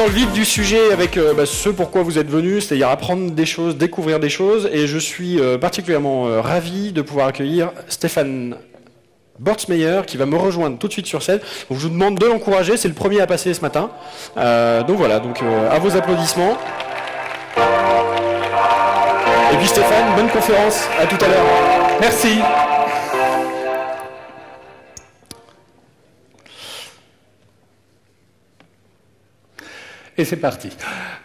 dans le vif du sujet avec ce pourquoi vous êtes venus, c'est-à-dire apprendre des choses, découvrir des choses, et je suis particulièrement ravi de pouvoir accueillir Stéphane Bortsmeyer qui va me rejoindre tout de suite sur scène. Donc, je vous demande de l'encourager, c'est le premier à passer ce matin. Donc voilà, à vos applaudissements. Et puis Stéphane, bonne conférence, à tout à l'heure. Merci. Et c'est parti.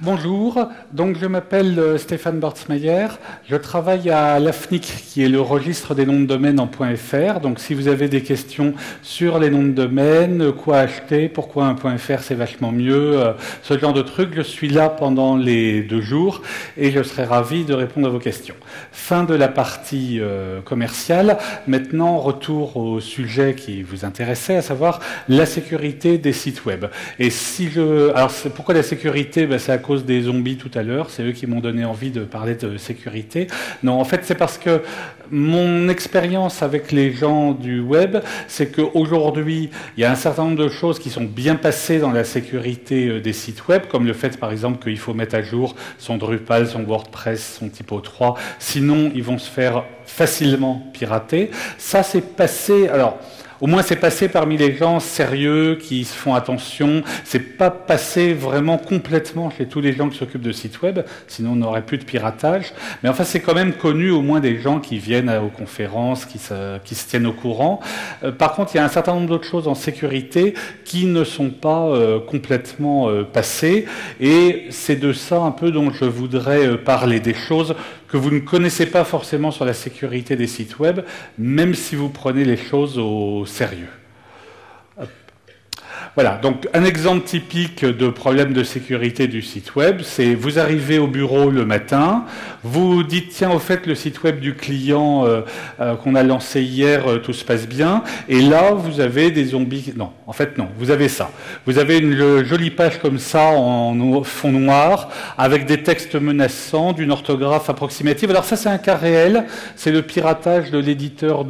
Bonjour, donc je m'appelle Stéphane Bortsmeyer, je travaille à l'AFNIC qui est le registre des noms de domaine en .fr, donc si vous avez des questions sur les noms de domaine, quoi acheter, pourquoi un .fr c'est vachement mieux, ce genre de trucs, je suis là pendant les 2 jours et je serai ravi de répondre à vos questions. Fin de la partie commerciale, maintenant retour au sujet qui vous intéressait, à savoir la sécurité des sites web. Et alors pourquoi la sécurité, c'est à cause des zombies tout à l'heure, c'est eux qui m'ont donné envie de parler de sécurité. Non, en fait, c'est parce que mon expérience avec les gens du web, c'est qu'aujourd'hui, il y a un certain nombre de choses qui sont bien passées dans la sécurité des sites web, comme le fait, par exemple, qu'il faut mettre à jour son Drupal, son WordPress, son Typo 3, sinon ils vont se faire facilement pirater. Ça, c'est passé... Alors, au moins, c'est passé parmi les gens sérieux qui se font attention. C'est pas passé vraiment complètement chez tous les gens qui s'occupent de sites web, sinon on n'aurait plus de piratage. Mais enfin, c'est quand même connu au moins des gens qui viennent aux conférences, qui se tiennent au courant. Par contre, il y a un certain nombre d'autres choses en sécurité qui ne sont pas complètement passées. Et c'est de ça un peu dont je voudrais parler, des choses que vous ne connaissez pas forcément sur la sécurité des sites web, même si vous prenez les choses au sérieux. Voilà, donc un exemple typique de problème de sécurité du site web, c'est vous arrivez au bureau le matin, vous dites tiens au fait le site web du client qu'on a lancé hier, tout se passe bien, et là vous avez des zombies, non, en fait non, vous avez ça. Vous avez une jolie page comme ça en fond noir, avec des textes menaçants, d'une orthographe approximative. Alors ça c'est un cas réel, c'est le piratage de l'éditeur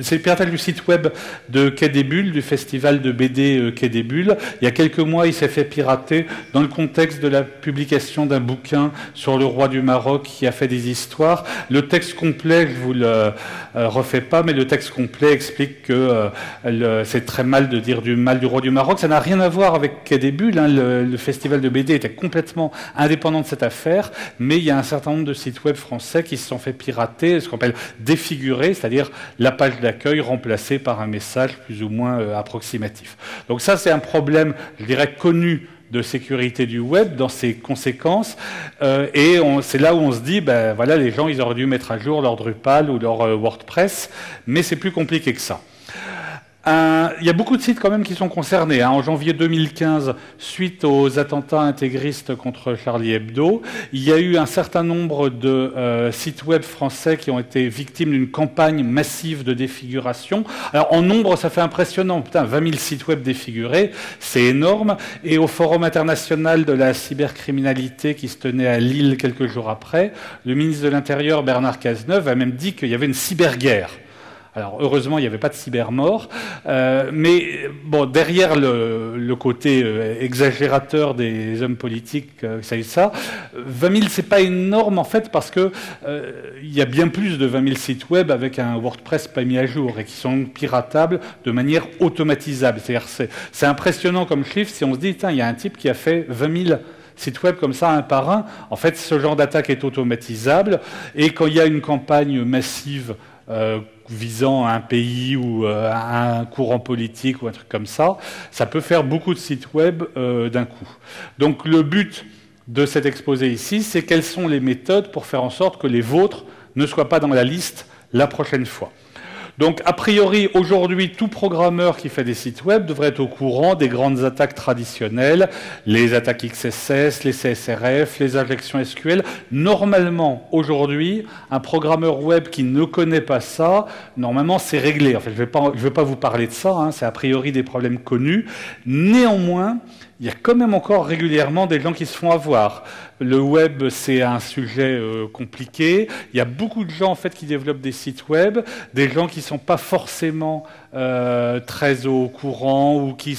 c'est le piratage du site web de Quai des Bulles, du festival de BD Quai des Bulles. Il y a quelques mois, il s'est fait pirater dans le contexte de la publication d'un bouquin sur le roi du Maroc qui a fait des histoires. Le texte complet, je vous le refais pas, mais le texte complet explique que c'est très mal de dire du mal du roi du Maroc. Ça n'a rien à voir avec Quai des Bulles. Hein. Le festival de BD était complètement indépendant de cette affaire, mais il y a un certain nombre de sites web français qui se sont fait pirater, ce qu'on appelle défigurer, c'est-à-dire la page d'accueil remplacée par un message plus ou moins approximatif. Donc ça, c'est un problème, je dirais, connu de sécurité du web dans ses conséquences, et c'est là où on se dit, voilà, les gens, ils auraient dû mettre à jour leur Drupal ou leur WordPress, mais c'est plus compliqué que ça. Il y a beaucoup de sites quand même qui sont concernés. En janvier 2015, suite aux attentats intégristes contre Charlie Hebdo, il y a eu un certain nombre de sites web français qui ont été victimes d'une campagne massive de défiguration. Alors en nombre, ça fait impressionnant. 20 000 sites web défigurés, c'est énorme. Et au Forum international de la cybercriminalité qui se tenait à Lille quelques jours après, le ministre de l'Intérieur, Bernard Cazeneuve, a même dit qu'il y avait une cyberguerre. Alors heureusement, il n'y avait pas de cybermort, mais bon, derrière le côté exagérateur des hommes politiques, ça, 20 000, c'est pas énorme en fait, parce que il y a bien plus de 20 000 sites web avec un WordPress pas mis à jour et qui sont piratables de manière automatisable. C'est-à-dire, c'est impressionnant comme chiffre si on se dit, tiens, il y a un type qui a fait 20 000 sites web comme ça, un par un. En fait, ce genre d'attaque est automatisable, et quand il y a une campagne massive visant un pays ou un courant politique ou un truc comme ça, ça peut faire beaucoup de sites web d'un coup. Donc le but de cet exposé ici, c'est quelles sont les méthodes pour faire en sorte que les vôtres ne soient pas dans la liste la prochaine fois. Donc, a priori, aujourd'hui, tout programmeur qui fait des sites web devrait être au courant des grandes attaques traditionnelles, les attaques XSS, les CSRF, les injections SQL. Normalement, aujourd'hui, un programmeur web qui ne connaît pas ça, normalement, c'est réglé. En fait, je ne vais pas vous parler de ça, hein, c'est a priori des problèmes connus. Néanmoins, il y a quand même encore régulièrement des gens qui se font avoir. Le web, c'est un sujet compliqué. Il y a beaucoup de gens en fait qui développent des sites web, des gens qui ne sont pas forcément très au courant ou qui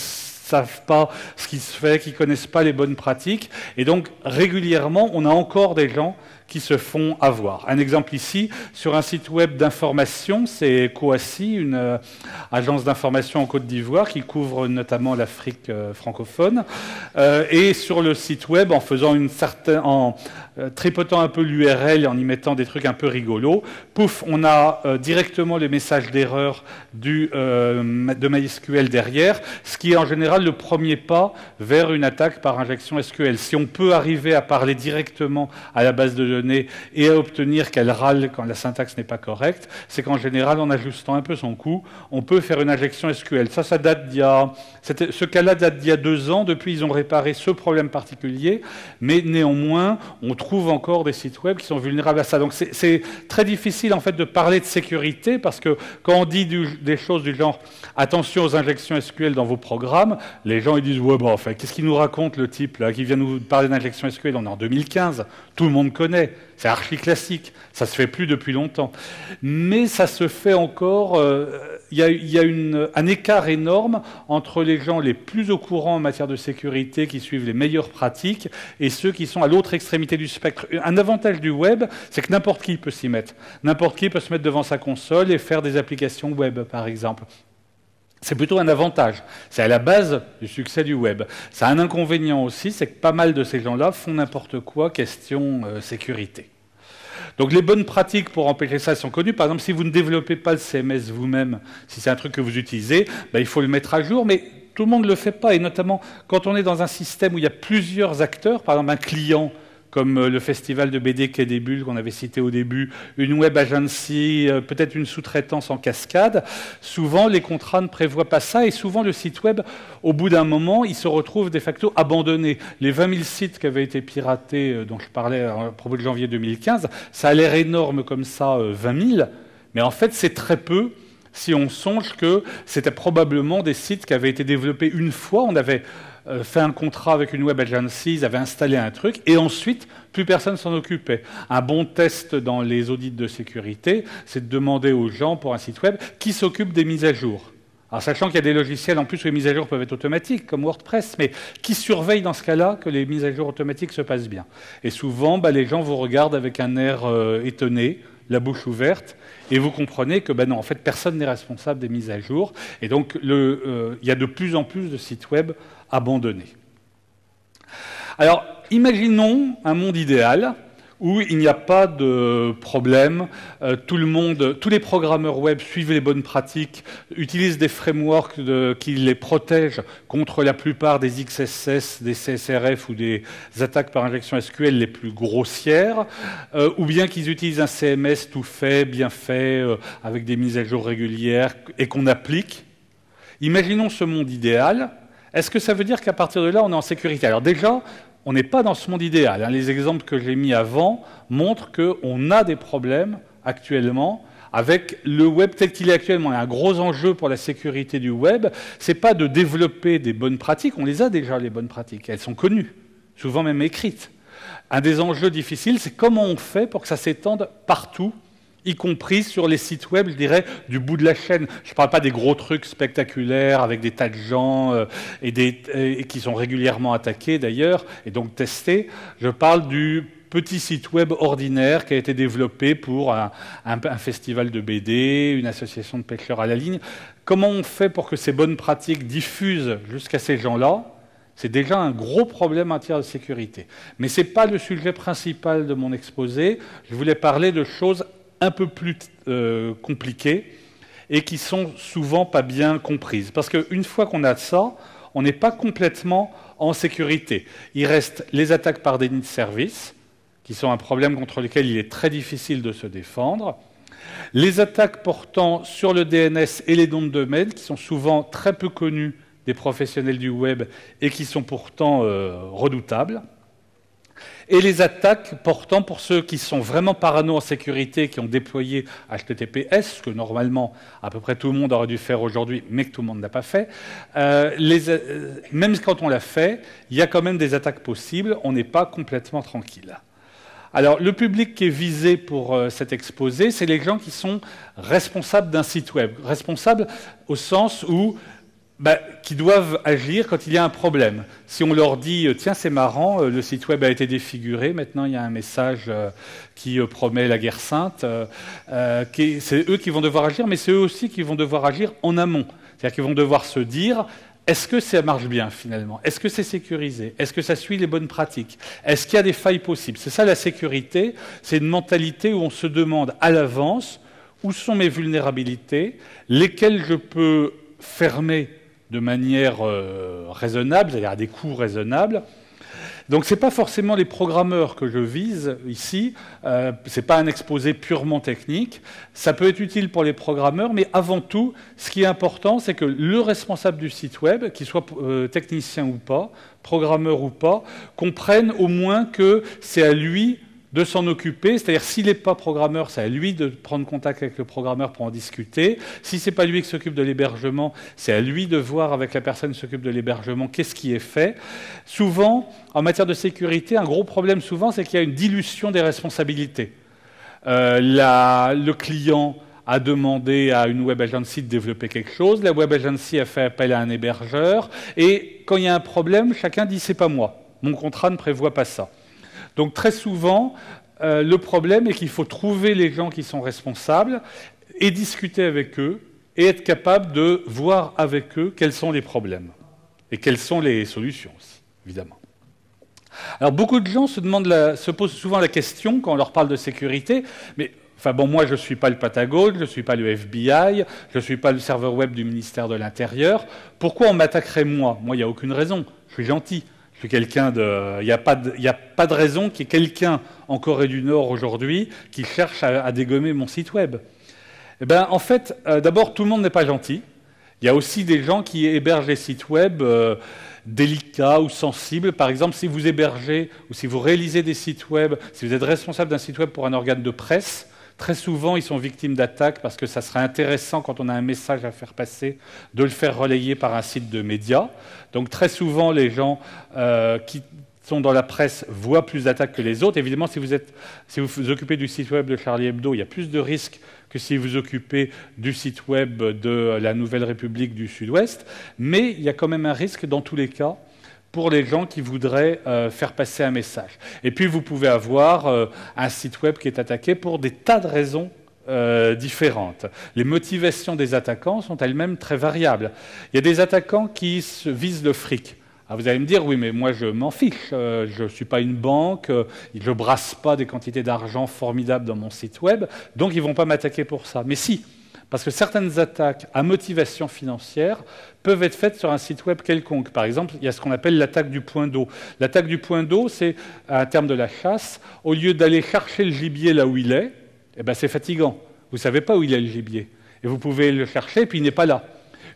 savent pas ce qui se fait, qui connaissent pas les bonnes pratiques. Et donc, régulièrement, on a encore des gens qui se font avoir. Un exemple ici, sur un site web d'information, c'est Coassi, une agence d'information en Côte d'Ivoire qui couvre notamment l'Afrique francophone. Et sur le site web, en faisant en tripotant un peu l'URL et en y mettant des trucs un peu rigolos, pouf, on a directement les messages d'erreur de MySQL derrière, ce qui est en général le premier pas vers une attaque par injection SQL. Si on peut arriver à parler directement à la base de données et à obtenir qu'elle râle quand la syntaxe n'est pas correcte, c'est qu'en général, en ajustant un peu son coût, on peut faire une injection SQL. Ça date ce cas-là date d'il y a 2 ans. Depuis, ils ont réparé ce problème particulier, mais néanmoins, on trouve encore des sites web qui sont vulnérables à ça. Donc, c'est très difficile, en fait, de parler de sécurité, parce que quand on dit des choses du genre « attention aux injections SQL dans vos programmes », les gens ils disent « ouais, bon, enfin, qu'est-ce qu'il nous raconte, le type, là, qui vient nous parler d'injection SQL ? On est en 2015, tout le monde connaît. C'est archi classique, ça se fait plus depuis longtemps. Mais ça se fait encore, il y a un écart énorme entre les gens les plus au courant en matière de sécurité, qui suivent les meilleures pratiques, et ceux qui sont à l'autre extrémité du spectre. Un avantage du web, c'est que n'importe qui peut s'y mettre. N'importe qui peut se mettre devant sa console et faire des applications web, par exemple. C'est plutôt un avantage. C'est à la base du succès du web. Ça a un inconvénient aussi, c'est que pas mal de ces gens-là font n'importe quoi, question sécurité. Donc les bonnes pratiques pour empêcher ça sont connues. Par exemple, si vous ne développez pas le CMS vous-même, si c'est un truc que vous utilisez, il faut le mettre à jour, mais tout le monde ne le fait pas. Et notamment, quand on est dans un système où il y a plusieurs acteurs, par exemple un client, comme le festival de BD Quai des Bulles qu'on avait cité au début, une web agency, peut-être une sous-traitance en cascade. Souvent, les contrats ne prévoient pas ça, et souvent le site web, au bout d'un moment, il se retrouve de facto abandonné. Les 20 000 sites qui avaient été piratés, dont je parlais à propos de janvier 2015, ça a l'air énorme comme ça, 20 000, mais en fait, c'est très peu si on songe que c'était probablement des sites qui avaient été développés une fois. On avait fait un contrat avec une web agency, ils avaient installé un truc, et ensuite, plus personne s'en occupait. Un bon test dans les audits de sécurité, c'est de demander aux gens, pour un site web, qui s'occupe des mises à jour. Alors, sachant qu'il y a des logiciels, en plus, où les mises à jour peuvent être automatiques, comme WordPress, mais qui surveille dans ce cas-là que les mises à jour automatiques se passent bien? Et souvent, les gens vous regardent avec un air étonné, la bouche ouverte, et vous comprenez que non, en fait, personne n'est responsable des mises à jour. Et donc, il y a de plus en plus de sites web abandonnés. Alors, imaginons un monde idéal où il n'y a pas de problème, tous les programmeurs web suivent les bonnes pratiques, utilisent des frameworks qui les protègent contre la plupart des XSS, des CSRF ou des attaques par injection SQL les plus grossières, ou bien qu'ils utilisent un CMS tout fait, bien fait, avec des mises à jour régulières et qu'on applique. Imaginons ce monde idéal. Est-ce que ça veut dire qu'à partir de là, on est en sécurité? Alors déjà, on n'est pas dans ce monde idéal. Les exemples que j'ai mis avant montrent qu'on a des problèmes actuellement avec le web tel qu'il est actuellement. Il y a un gros enjeu pour la sécurité du web. Ce n'est pas de développer des bonnes pratiques. On les a déjà, les bonnes pratiques. Elles sont connues, souvent même écrites. Un des enjeux difficiles, c'est comment on fait pour que ça s'étende partout, y compris sur les sites web, je dirais, du bout de la chaîne. Je ne parle pas des gros trucs spectaculaires avec des tas de gens et qui sont régulièrement attaqués d'ailleurs, et donc testés. Je parle du petit site web ordinaire qui a été développé pour un festival de BD, une association de pêcheurs à la ligne. Comment on fait pour que ces bonnes pratiques diffusent jusqu'à ces gens-là? C'est déjà un gros problème en matière de sécurité. Mais ce n'est pas le sujet principal de mon exposé. Je voulais parler de choses un peu plus compliquées et qui sont souvent pas bien comprises. Parce qu'une fois qu'on a ça, on n'est pas complètement en sécurité. Il reste les attaques par déni de service, qui sont un problème contre lequel il est très difficile de se défendre. Les attaques portant sur le DNS et les noms de domaine, qui sont souvent très peu connus des professionnels du web et qui sont pourtant redoutables. Et les attaques portant, pour ceux qui sont vraiment parano en sécurité, qui ont déployé HTTPS, ce que normalement à peu près tout le monde aurait dû faire aujourd'hui, mais que tout le monde n'a pas fait, même quand on l'a fait, il y a quand même des attaques possibles, on n'est pas complètement tranquille. Alors, le public qui est visé pour cet exposé, c'est les gens qui sont responsables d'un site web. Responsables au sens où qui doivent agir quand il y a un problème. Si on leur dit « Tiens, c'est marrant, le site web a été défiguré, maintenant il y a un message qui promet la guerre sainte c'est eux qui vont devoir agir, mais c'est eux aussi qui vont devoir agir en amont. C'est-à-dire qu'ils vont devoir se dire « Est-ce que ça marche bien, finalement? Est-ce que c'est sécurisé? Est-ce que ça suit les bonnes pratiques? Est-ce qu'il y a des failles possibles ?» C'est ça la sécurité, c'est une mentalité où on se demande à l'avance où sont mes vulnérabilités, lesquelles je peux fermer de manière raisonnable, c'est-à-dire à des coûts raisonnables. Donc ce n'est pas forcément les programmeurs que je vise ici, ce n'est pas un exposé purement technique, ça peut être utile pour les programmeurs, mais avant tout, ce qui est important, c'est que le responsable du site web, qu'il soit technicien ou pas, programmeur ou pas, comprenne au moins que c'est à lui de s'en occuper, c'est-à-dire s'il n'est pas programmeur, c'est à lui de prendre contact avec le programmeur pour en discuter. Si ce n'est pas lui qui s'occupe de l'hébergement, c'est à lui de voir avec la personne qui s'occupe de l'hébergement qu'est-ce qui est fait. Souvent, en matière de sécurité, un gros problème souvent, c'est qu'il y a une dilution des responsabilités. Le client a demandé à une web agency de développer quelque chose, la web agency a fait appel à un hébergeur, et quand il y a un problème, chacun dit « c'est pas moi, mon contrat ne prévoit pas ça ». Donc très souvent, le problème est qu'il faut trouver les gens qui sont responsables et discuter avec eux et être capable de voir avec eux quels sont les problèmes et quelles sont les solutions aussi, évidemment. Alors beaucoup de gens se posent souvent la question quand on leur parle de sécurité, mais enfin bon, moi je ne suis pas le Pentagone, je ne suis pas le FBI, je ne suis pas le serveur web du ministère de l'Intérieur. Pourquoi on m'attaquerait moi? Moi, il n'y a aucune raison, je suis gentil. Je suis quelqu'un de... Il n'y a pas de raison qu'il y ait quelqu'un en Corée du Nord aujourd'hui qui cherche à dégommer mon site web. Eh bien, en fait, d'abord, tout le monde n'est pas gentil. Il y a aussi des gens qui hébergent les sites web délicats ou sensibles. Par exemple, si vous hébergez ou si vous réalisez des sites web, si vous êtes responsable d'un site web pour un organe de presse, très souvent, ils sont victimes d'attaques parce que ça serait intéressant, quand on a un message à faire passer, de le faire relayer par un site de médias. Donc très souvent, les gens qui sont dans la presse voient plus d'attaques que les autres. Évidemment, si vous vous occupez du site web de Charlie Hebdo, il y a plus de risques que si vous occupez du site web de la Nouvelle République du Sud-Ouest. Mais il y a quand même un risque dans tous les cas pour les gens qui voudraient faire passer un message. Et puis vous pouvez avoir un site web qui est attaqué pour des tas de raisons différentes. Les motivations des attaquants sont elles-mêmes très variables. Il y a des attaquants qui visent le fric. Alors vous allez me dire, oui, mais moi je m'en fiche, je ne suis pas une banque, je ne brasse pas des quantités d'argent formidables dans mon site web, donc ils ne vont pas m'attaquer pour ça. Mais si, parce que certaines attaques à motivation financière peuvent être faites sur un site web quelconque. Par exemple, il y a ce qu'on appelle l'attaque du point d'eau. L'attaque du point d'eau, c'est un terme de la chasse. Au lieu d'aller chercher le gibier là où il est, eh ben c'est fatigant. Vous ne savez pas où il est le gibier. Et vous pouvez le chercher, et puis il n'est pas là.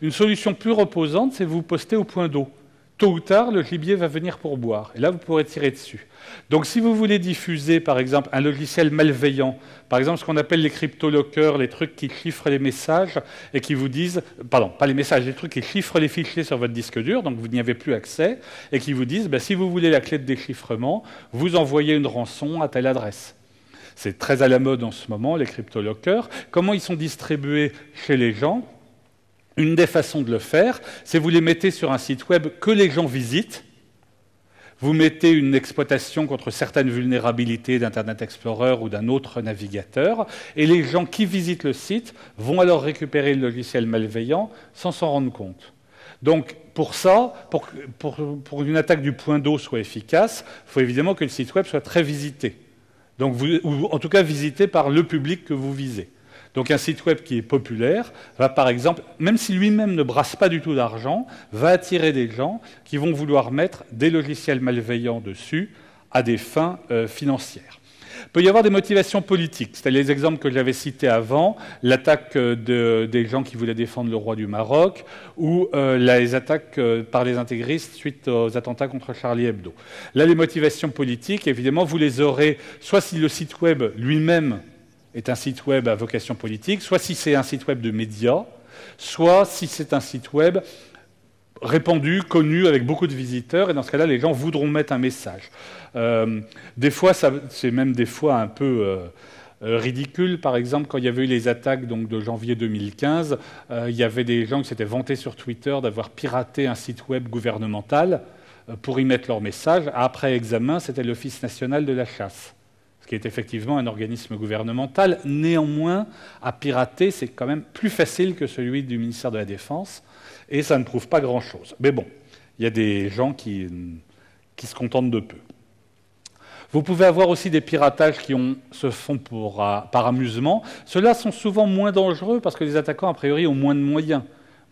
Une solution plus reposante, c'est vous poster au point d'eau. Tôt ou tard, le gibier va venir pour boire. Et là, vous pourrez tirer dessus. Donc, si vous voulez diffuser, par exemple, un logiciel malveillant, par exemple, ce qu'on appelle les cryptolockers, les trucs qui chiffrent les messages et qui vous disent... Pardon, pas les messages, les trucs qui chiffrent les fichiers sur votre disque dur, donc vous n'y avez plus accès, et qui vous disent, si vous voulez la clé de déchiffrement, vous envoyez une rançon à telle adresse. C'est très à la mode en ce moment, les cryptolockers. Comment ils sont distribués chez les gens ? Une des façons de le faire, c'est vous les mettez sur un site web que les gens visitent. Vous mettez une exploitation contre certaines vulnérabilités d'Internet Explorer ou d'un autre navigateur, et les gens qui visitent le site vont alors récupérer le logiciel malveillant sans s'en rendre compte. Donc, pour ça, pour qu'une attaque du point d'eau soit efficace, il faut évidemment que le site web soit très visité. Donc, ou en tout cas visité par le public que vous visez. Donc un site web qui est populaire va, par exemple, même si lui-même ne brasse pas du tout d'argent, va attirer des gens qui vont vouloir mettre des logiciels malveillants dessus à des fins financières. Il peut y avoir des motivations politiques. C'était les exemples que j'avais cités avant, l'attaque des gens qui voulaient défendre le roi du Maroc ou les attaques par les intégristes suite aux attentats contre Charlie Hebdo. Là, les motivations politiques, évidemment, vous les aurez soit si le site web lui-même est un site web à vocation politique, soit si c'est un site web de médias, soit si c'est un site web répandu, connu, avec beaucoup de visiteurs, et dans ce cas-là, les gens voudront mettre un message. Des fois, c'est même des fois un peu ridicule. Par exemple, quand il y avait eu les attaques donc, de janvier 2015, il y avait des gens qui s'étaient vantés sur Twitter d'avoir piraté un site web gouvernemental pour y mettre leur message. Après examen, c'était l'Office national de la chasse, ce qui est effectivement un organisme gouvernemental. Néanmoins, à pirater, c'est quand même plus facile que celui du ministère de la Défense, et ça ne prouve pas grand-chose. Mais bon, il y a des gens qui se contentent de peu. Vous pouvez avoir aussi des piratages qui se font par amusement. Ceux-là sont souvent moins dangereux parce que les attaquants, a priori, ont moins de moyens,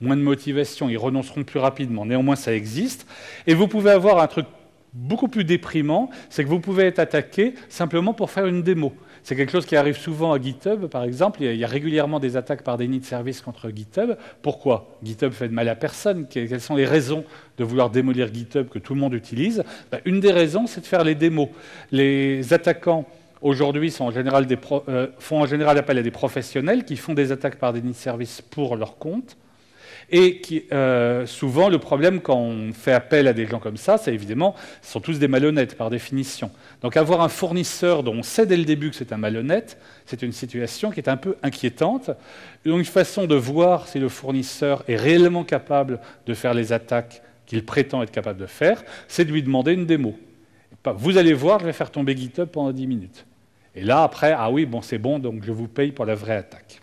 moins de motivation. Ils renonceront plus rapidement. Néanmoins, ça existe. Et vous pouvez avoir un truc beaucoup plus déprimant, c'est que vous pouvez être attaqué simplement pour faire une démo. C'est quelque chose qui arrive souvent à GitHub, par exemple. Il y a régulièrement des attaques par déni de service contre GitHub. Pourquoi ? GitHub fait de mal à personne. Quelles sont les raisons de vouloir démolir GitHub que tout le monde utilise ? Une des raisons, c'est de faire les démos. Les attaquants, aujourd'hui, font en général appel à des professionnels qui font des attaques par déni de service pour leur compte. Et souvent, le problème quand on fait appel à des gens comme ça, c'est évidemment, ce sont tous des malhonnêtes par définition. Donc avoir un fournisseur dont on sait dès le début que c'est un malhonnête, c'est une situation qui est un peu inquiétante. Donc une façon de voir si le fournisseur est réellement capable de faire les attaques qu'il prétend être capable de faire, c'est de lui demander une démo. Vous allez voir, je vais faire tomber GitHub pendant 10 minutes. Et là, après, ah oui, bon, c'est bon, donc je vous paye pour la vraie attaque.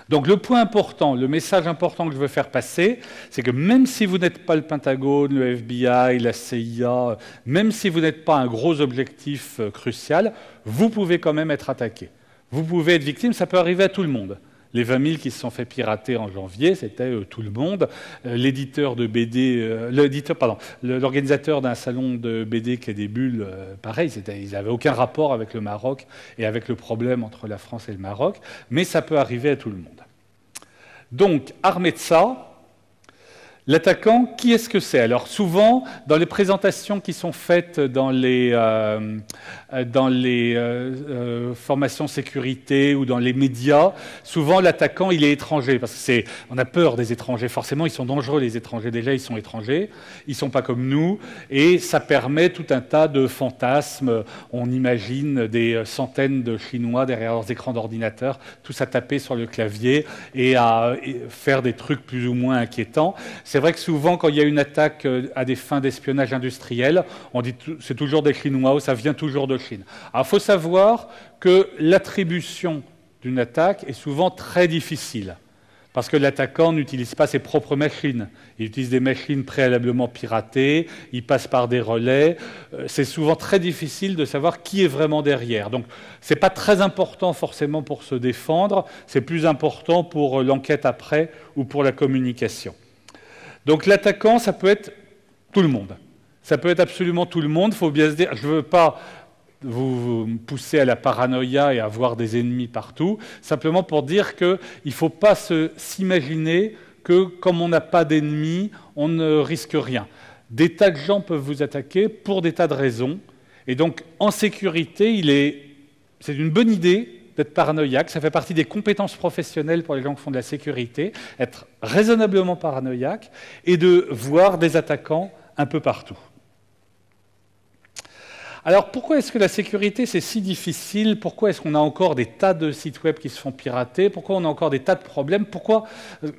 Donc le point important, le message important que je veux faire passer, c'est que même si vous n'êtes pas le Pentagone, le FBI, la CIA, même si vous n'êtes pas un gros objectif crucial, vous pouvez quand même être attaqué. Vous pouvez être victime, ça peut arriver à tout le monde. Les 20 000 qui se sont fait pirater en janvier, c'était tout le monde. L'éditeur de BD, l'organisateur d'un salon de BD Quai des Bulles, pareil, ils n'avaient aucun rapport avec le Maroc et avec le problème entre la France et le Maroc, mais ça peut arriver à tout le monde. Donc, armé de ça, l'attaquant, qui est-ce que c'est ? Alors souvent, dans les présentations qui sont faites dans les formations sécurité ou dans les médias, souvent l'attaquant, il est étranger, parce que on a peur des étrangers. Forcément, ils sont dangereux, les étrangers. Déjà, ils sont étrangers, ils ne sont pas comme nous, et ça permet tout un tas de fantasmes. On imagine des centaines de Chinois derrière leurs écrans d'ordinateur, tous à taper sur le clavier et à faire des trucs plus ou moins inquiétants. C'est vrai que souvent, quand il y a une attaque à des fins d'espionnage industriel, on dit que c'est toujours des Chinois ou ça vient toujours de Chine. Alors, il faut savoir que l'attribution d'une attaque est souvent très difficile, parce que l'attaquant n'utilise pas ses propres machines. Il utilise des machines préalablement piratées, il passe par des relais. C'est souvent très difficile de savoir qui est vraiment derrière. Donc, ce n'est pas très important forcément pour se défendre, c'est plus important pour l'enquête après ou pour la communication. Donc l'attaquant, ça peut être tout le monde. Ça peut être absolument tout le monde. Il faut bien se dire, je ne veux pas vous pousser à la paranoïa et à voir des ennemis partout, simplement pour dire qu'il ne faut pas s'imaginer que comme on n'a pas d'ennemis, on ne risque rien. Des tas de gens peuvent vous attaquer pour des tas de raisons. Et donc en sécurité, c'est une bonne idée d'être paranoïaque, ça fait partie des compétences professionnelles pour les gens qui font de la sécurité, être raisonnablement paranoïaque et de voir des attaquants un peu partout. Alors pourquoi est-ce que la sécurité c'est si difficile ? Pourquoi est-ce qu'on a encore des tas de sites web qui se font pirater ? Pourquoi on a encore des tas de problèmes ? Pourquoi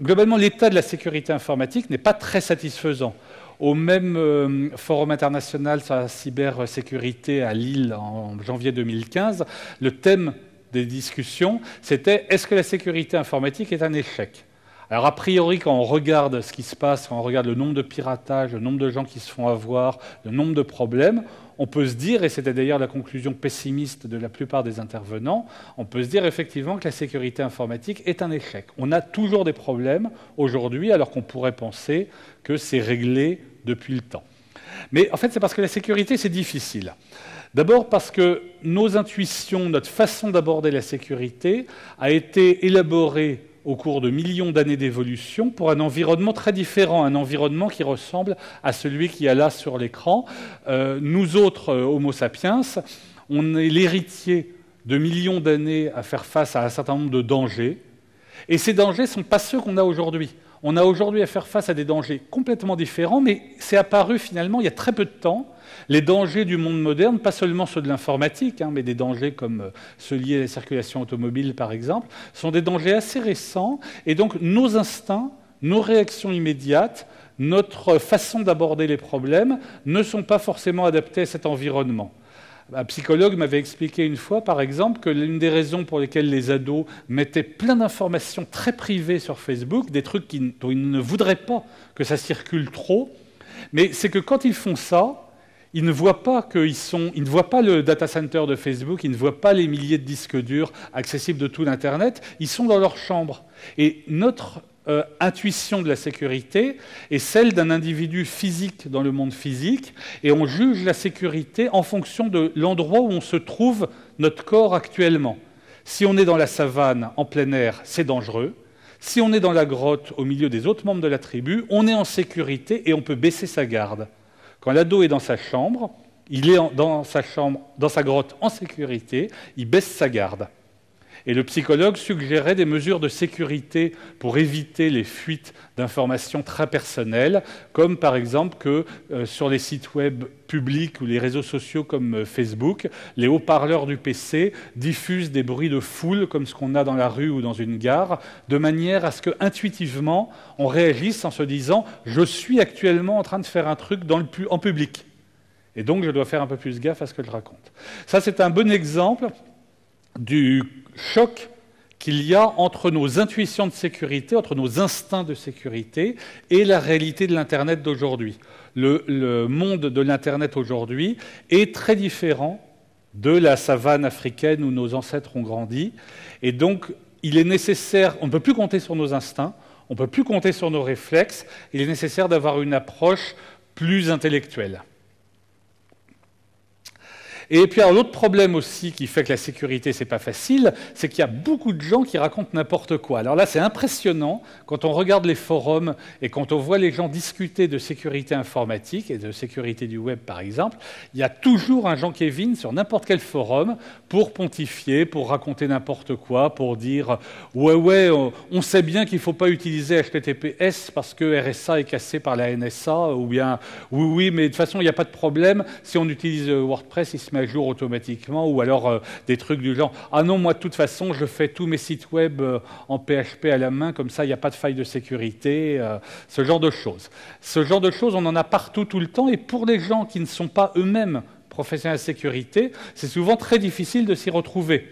globalement l'état de la sécurité informatique n'est pas très satisfaisant ? Au même forum international sur la cybersécurité à Lille en janvier 2015, le thème des discussions, c'était « Est-ce que la sécurité informatique est un échec ?» Alors a priori, quand on regarde ce qui se passe, quand on regarde le nombre de piratages, le nombre de gens qui se font avoir, le nombre de problèmes, on peut se dire, et c'était d'ailleurs la conclusion pessimiste de la plupart des intervenants, on peut se dire effectivement que la sécurité informatique est un échec. On a toujours des problèmes aujourd'hui, alors qu'on pourrait penser que c'est réglé depuis le temps. Mais en fait, c'est parce que la sécurité, c'est difficile. D'abord parce que nos intuitions, notre façon d'aborder la sécurité a été élaborée au cours de millions d'années d'évolution pour un environnement très différent, un environnement qui ressemble à celui qu'il y a là sur l'écran. Nous autres, Homo sapiens, on est l'héritier de millions d'années à faire face à un certain nombre de dangers, et ces dangers ne sont pas ceux qu'on a aujourd'hui. On a aujourd'hui à faire face à des dangers complètement différents, mais c'est apparu finalement il y a très peu de temps. Les dangers du monde moderne, pas seulement ceux de l'informatique, mais des dangers comme ceux liés à la circulation automobile par exemple, sont des dangers assez récents, et donc nos instincts, nos réactions immédiates, notre façon d'aborder les problèmes ne sont pas forcément adaptés à cet environnement. Un psychologue m'avait expliqué une fois, par exemple, que l'une des raisons pour lesquelles les ados mettaient plein d'informations très privées sur Facebook, des trucs dont ils ne voudraient pas que ça circule trop, mais c'est que quand ils font ça, ils ne voient pas ils ne voient pas le data center de Facebook, ils ne voient pas les milliers de disques durs accessibles de tout l'Internet, ils sont dans leur chambre. Et notre intuition de la sécurité est celle d'un individu physique dans le monde physique, et on juge la sécurité en fonction de l'endroit où on se trouve notre corps actuellement. Si on est dans la savane, en plein air, c'est dangereux. Si on est dans la grotte, au milieu des autres membres de la tribu, on est en sécurité et on peut baisser sa garde. Quand l'ado est dans sa chambre, il est dans sa grotte en sécurité, il baisse sa garde. Et le psychologue suggérait des mesures de sécurité pour éviter les fuites d'informations très personnelles, comme par exemple que sur les sites web publics ou les réseaux sociaux comme Facebook, les haut-parleurs du PC diffusent des bruits de foule comme ce qu'on a dans la rue ou dans une gare, de manière à ce qu'intuitivement, on réagisse en se disant « je suis actuellement en train de faire un truc en public ». Et donc, je dois faire un peu plus gaffe à ce que je raconte. Ça, c'est un bon exemple du choc qu'il y a entre nos intuitions de sécurité, entre nos instincts de sécurité et la réalité de l'Internet d'aujourd'hui. Le monde de l'Internet aujourd'hui est très différent de la savane africaine où nos ancêtres ont grandi. Et donc, il est nécessaire, on ne peut plus compter sur nos instincts, on ne peut plus compter sur nos réflexes, il est nécessaire d'avoir une approche plus intellectuelle. Et puis l'autre problème aussi qui fait que la sécurité, c'est pas facile, c'est qu'il y a beaucoup de gens qui racontent n'importe quoi. Alors là, c'est impressionnant, quand on regarde les forums et quand on voit les gens discuter de sécurité informatique et de sécurité du web, par exemple, il y a toujours un Jean-Kévin sur n'importe quel forum pour pontifier, pour raconter n'importe quoi, pour dire « ouais, on sait bien qu'il ne faut pas utiliser HTTPS parce que RSA est cassé par la NSA » ou bien « oui, mais de toute façon, il n'y a pas de problème, si on utilise WordPress, il se met à jour automatiquement » ou alors des trucs du genre « ah non, moi de toute façon, je fais tous mes sites web en PHP à la main, comme ça, il n'y a pas de faille de sécurité », ce genre de choses. Ce genre de choses, on en a partout, tout le temps, et pour les gens qui ne sont pas eux-mêmes professionnels de sécurité, c'est souvent très difficile de s'y retrouver.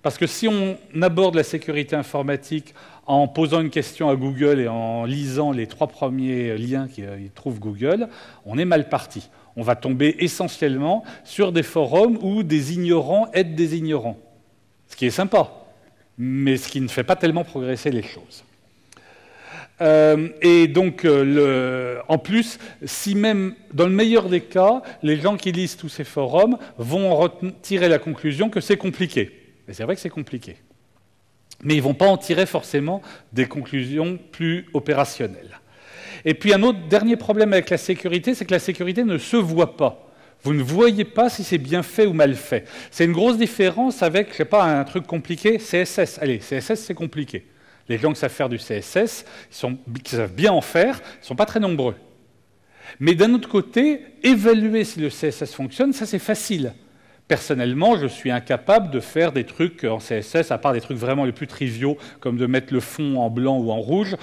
Parce que si on aborde la sécurité informatique en posant une question à Google et en lisant les 3 premiers liens qu'il trouve Google, on est mal parti. On va tomber essentiellement sur des forums où des ignorants aident des ignorants. Ce qui est sympa, mais ce qui ne fait pas tellement progresser les choses. Et donc, en plus, si même, dans le meilleur des cas, les gens qui lisent tous ces forums vont en tirer la conclusion que c'est compliqué. Et c'est vrai que c'est compliqué. Mais ils ne vont pas en tirer forcément des conclusions plus opérationnelles. Et puis un autre dernier problème avec la sécurité, c'est que la sécurité ne se voit pas. Vous ne voyez pas si c'est bien fait ou mal fait. C'est une grosse différence avec, je ne sais pas, un truc compliqué, CSS. Allez, CSS, c'est compliqué. Les gens qui savent faire du CSS, qui savent bien en faire, ne sont pas très nombreux. Mais d'un autre côté, évaluer si le CSS fonctionne, ça c'est facile. Personnellement, je suis incapable de faire des trucs en CSS, à part des trucs vraiment les plus triviaux, comme de mettre le fond en blanc ou en rouge.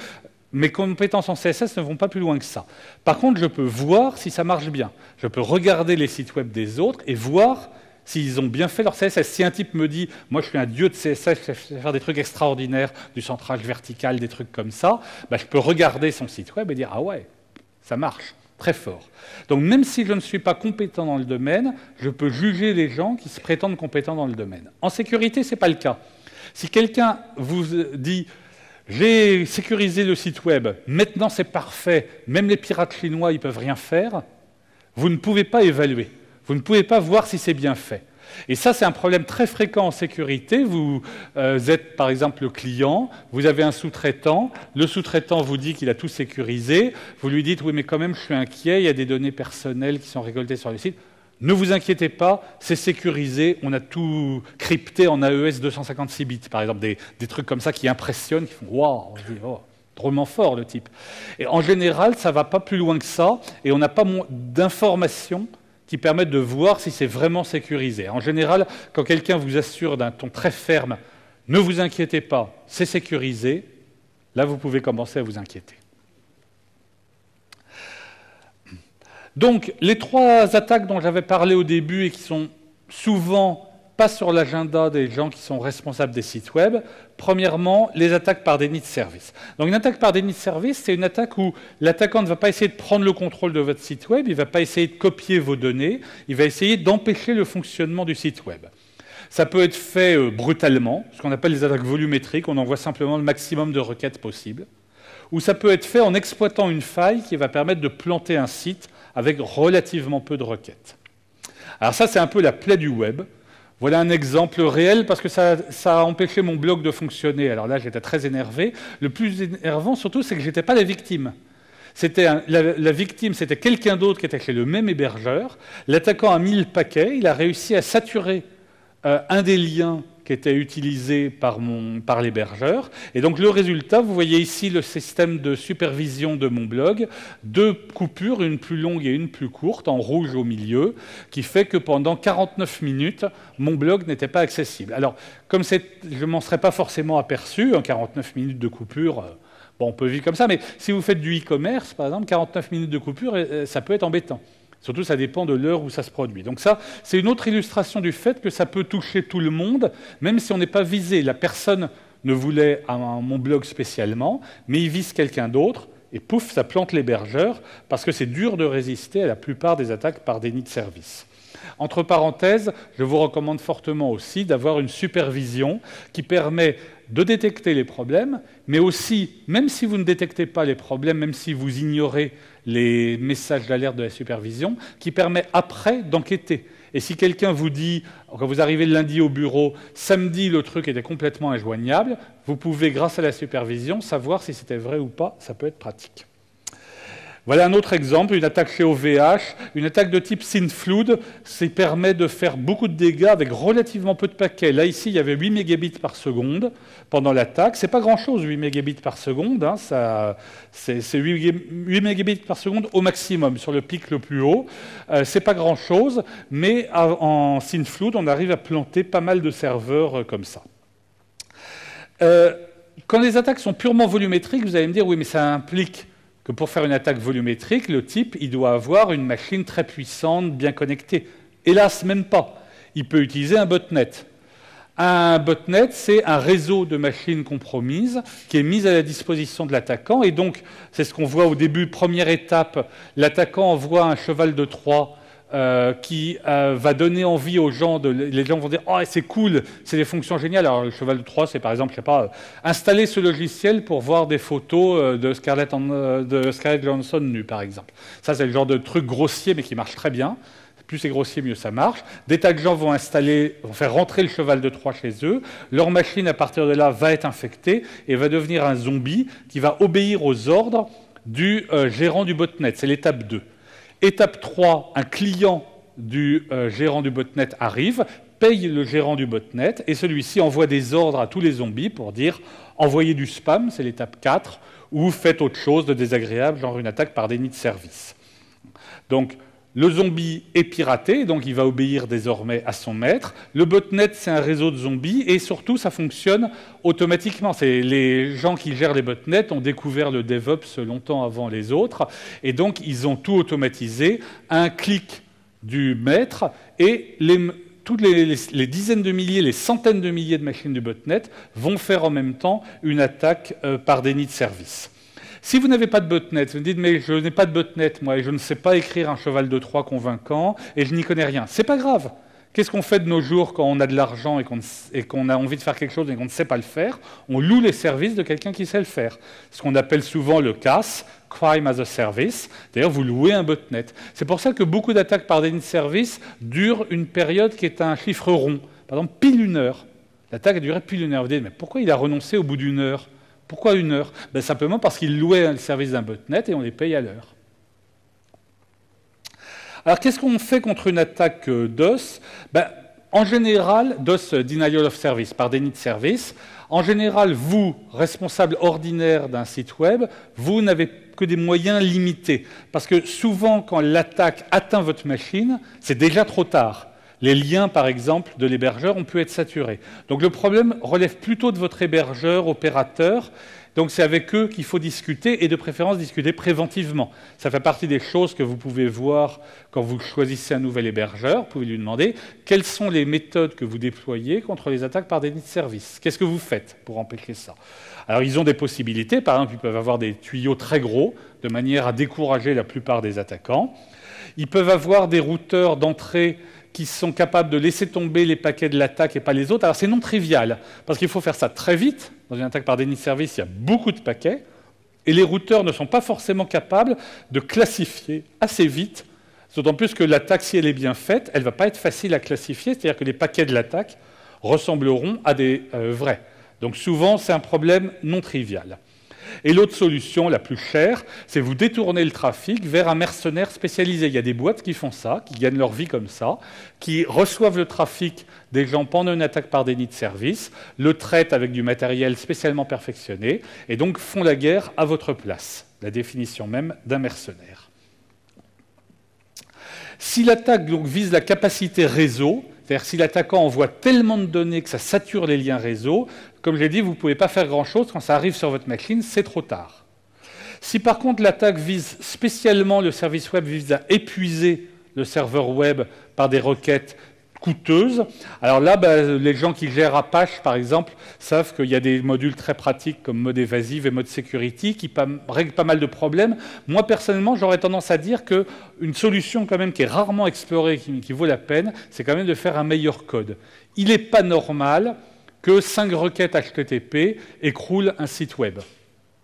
Mes compétences en CSS ne vont pas plus loin que ça. Par contre, je peux voir si ça marche bien. Je peux regarder les sites web des autres et voir s'ils ont bien fait leur CSS. Si un type me dit « moi je suis un dieu de CSS, je sais faire des trucs extraordinaires, du centrage vertical, des trucs comme ça », je peux regarder son site web et dire « ah ouais, ça marche ». Très fort. Donc même si je ne suis pas compétent dans le domaine, je peux juger les gens qui se prétendent compétents dans le domaine. En sécurité, ce n'est pas le cas. Si quelqu'un vous dit « j'ai sécurisé le site web, maintenant c'est parfait, même les pirates chinois ils ne peuvent rien faire », vous ne pouvez pas évaluer. Vous ne pouvez pas voir si c'est bien fait. Et ça, c'est un problème très fréquent en sécurité. Vous êtes, par exemple, le client, vous avez un sous-traitant, le sous-traitant vous dit qu'il a tout sécurisé, vous lui dites « oui, mais quand même, je suis inquiet, il y a des données personnelles qui sont récoltées sur le site ». Ne vous inquiétez pas, c'est sécurisé, on a tout crypté en AES 256 bits, par exemple, des trucs comme ça qui impressionnent, qui font « waouh ». On se dit « oh, drôlement fort, le type. Et en général, ça ne va pas plus loin que ça, et on n'a pas d'informations qui permettent de voir si c'est vraiment sécurisé. En général, quand quelqu'un vous assure d'un ton très ferme « ne vous inquiétez pas, c'est sécurisé », là, vous pouvez commencer à vous inquiéter. Donc, les 3 attaques dont j'avais parlé au début et qui sont souvent pas sur l'agenda des gens qui sont responsables des sites web. Premièrement, les attaques par déni de service. Donc une attaque par déni de service, c'est une attaque où l'attaquant ne va pas essayer de prendre le contrôle de votre site web, il ne va pas essayer de copier vos données, il va essayer d'empêcher le fonctionnement du site web. Ça peut être fait brutalement, ce qu'on appelle les attaques volumétriques, on envoie simplement le maximum de requêtes possible. Ou ça peut être fait en exploitant une faille qui va permettre de planter un site avec relativement peu de requêtes. Alors ça, c'est un peu la plaie du web. Voilà un exemple réel, parce que ça a empêché mon blog de fonctionner. Alors là, j'étais très énervé. Le plus énervant, surtout, c'est que je n'étais pas la victime. La victime, c'était quelqu'un d'autre qui était chez le même hébergeur. L'attaquant a mis le paquet, il a réussi à saturer un des liens qui était utilisé par l'hébergeur. Et donc le résultat, vous voyez ici le système de supervision de mon blog, 2 coupures, une plus longue et une plus courte, en rouge au milieu, qui fait que pendant 49 minutes, mon blog n'était pas accessible. Alors, comme je ne m'en serais pas forcément aperçu, en 49 minutes de coupure, bon, on peut vivre comme ça, mais si vous faites du e-commerce, par exemple, 49 minutes de coupure, ça peut être embêtant. Surtout, ça dépend de l'heure où ça se produit. Donc ça, c'est une autre illustration du fait que ça peut toucher tout le monde, même si on n'est pas visé. La personne ne voulait mon blog spécialement, mais il vise quelqu'un d'autre, et pouf, ça plante l'hébergeur, parce que c'est dur de résister à la plupart des attaques par déni de service. Entre parenthèses, je vous recommande fortement aussi d'avoir une supervision qui permet de détecter les problèmes, mais aussi, même si vous ne détectez pas les problèmes, même si vous ignorez les messages d'alerte de la supervision, qui permet après d'enquêter. Et si quelqu'un vous dit, quand vous arrivez le lundi au bureau, samedi le truc était complètement injoignable, vous pouvez, grâce à la supervision, savoir si c'était vrai ou pas, ça peut être pratique. Voilà un autre exemple, une attaque chez OVH, une attaque de type SYNFlood, qui permet de faire beaucoup de dégâts avec relativement peu de paquets. Là, ici, il y avait 8 mégabits par seconde pendant l'attaque. C'est pas grand-chose, 8 mégabits par seconde. Hein, c'est 8 mégabits par seconde au maximum, sur le pic le plus haut. C'est pas grand-chose, mais en SYNFlood, on arrive à planter pas mal de serveurs comme ça. Quand les attaques sont purement volumétriques, vous allez me dire, oui, mais ça implique que pour faire une attaque volumétrique, le type, il doit avoir une machine très puissante, bien connectée. Hélas, même pas. Il peut utiliser un botnet. Un botnet, c'est un réseau de machines compromises qui est mis à la disposition de l'attaquant. Et donc, c'est ce qu'on voit au début, première étape, l'attaquant envoie un cheval de Troie qui va donner envie aux gens, les gens vont dire « Oh, c'est cool, c'est des fonctions géniales ». Alors, le cheval de Troie, c'est par exemple, je sais pas, installer ce logiciel pour voir des photos de Scarlett Johansson nue, par exemple. Ça, c'est le genre de truc grossier, mais qui marche très bien. Plus c'est grossier, mieux ça marche. Des tas de gens vont faire rentrer le cheval de Troie chez eux. Leur machine, à partir de là, va être infectée et va devenir un zombie qui va obéir aux ordres du gérant du botnet. C'est l'étape 2. Étape 3, un client du gérant du botnet arrive, paye le gérant du botnet, et celui-ci envoie des ordres à tous les zombies pour dire « envoyez du spam », c'est l'étape 4, ou faites autre chose de désagréable, genre une attaque par déni de service. Donc, le zombie est piraté, donc il va obéir désormais à son maître. Le botnet, c'est un réseau de zombies, et surtout, ça fonctionne automatiquement. Les gens qui gèrent les botnets ont découvert le DevOps longtemps avant les autres, et donc ils ont tout automatisé. Un clic du maître, et toutes les dizaines de milliers, les centaines de milliers de machines du botnet vont faire en même temps une attaque par déni de service. Si vous n'avez pas de botnet, vous me dites « mais je n'ai pas de botnet, moi, et je ne sais pas écrire un cheval de Troie convaincant, et je n'y connais rien ». C'est pas grave. Qu'est-ce qu'on fait de nos jours quand on a de l'argent et qu'on a envie de faire quelque chose et qu'on ne sait pas le faire? On loue les services de quelqu'un qui sait le faire. Ce qu'on appelle souvent le CAS, Crime as a Service. D'ailleurs, vous louez un botnet. C'est pour ça que beaucoup d'attaques par déni de service durent une période qui est un chiffre rond. Par exemple, pile 1 heure. L'attaque a duré pile 1 heure. Vous dites « mais pourquoi il a renoncé au bout d'1 heure ?» Pourquoi 1 heure? Simplement parce qu'il louait le service d'un botnet et on les paye à l'heure. Alors, qu'est-ce qu'on fait contre une attaque DOS? En général, DOS Denial of Service, par déni de service, en général, vous, responsable ordinaire d'un site web, vous n'avez que des moyens limités. Parce que souvent, quand l'attaque atteint votre machine, c'est déjà trop tard. Les liens, par exemple, de l'hébergeur ont pu être saturés. Donc le problème relève plutôt de votre hébergeur, opérateur. Donc c'est avec eux qu'il faut discuter, et de préférence discuter préventivement. Ça fait partie des choses que vous pouvez voir quand vous choisissez un nouvel hébergeur. Vous pouvez lui demander quelles sont les méthodes que vous déployez contre les attaques par déni de service. Qu'est-ce que vous faites pour empêcher ça? Alors ils ont des possibilités. Par exemple, ils peuvent avoir des tuyaux très gros, de manière à décourager la plupart des attaquants. Ils peuvent avoir des routeurs d'entrée qui sont capables de laisser tomber les paquets de l'attaque et pas les autres. Alors c'est non trivial, parce qu'il faut faire ça très vite. Dans une attaque par déni de service, il y a beaucoup de paquets, et les routeurs ne sont pas forcément capables de classifier assez vite, d'autant plus que l'attaque, si elle est bien faite, elle ne va pas être facile à classifier, c'est-à-dire que les paquets de l'attaque ressembleront à des vrais. Donc souvent, c'est un problème non trivial. Et l'autre solution, la plus chère, c'est vous détourner le trafic vers un mercenaire spécialisé. Il y a des boîtes qui font ça, qui gagnent leur vie comme ça, qui reçoivent le trafic des gens pendant une attaque par déni de service, le traitent avec du matériel spécialement perfectionné, et donc font la guerre à votre place. La définition même d'un mercenaire. Si l'attaque donc vise la capacité réseau, c'est-à-dire si l'attaquant envoie tellement de données que ça sature les liens réseau, comme je l'ai dit, vous ne pouvez pas faire grand-chose. Quand ça arrive sur votre machine, c'est trop tard. Si par contre l'attaque vise spécialement, le service web vise à épuiser le serveur web par des requêtes coûteuses, alors là, les gens qui gèrent Apache, par exemple, savent qu'il y a des modules très pratiques comme mode évasive et mode security qui règlent pas mal de problèmes. Moi, personnellement, j'aurais tendance à dire qu'une solution quand même qui est rarement explorée, qui vaut la peine, c'est quand même de faire un meilleur code. Il n'est pas normal que 5 requêtes HTTP écroulent un site web.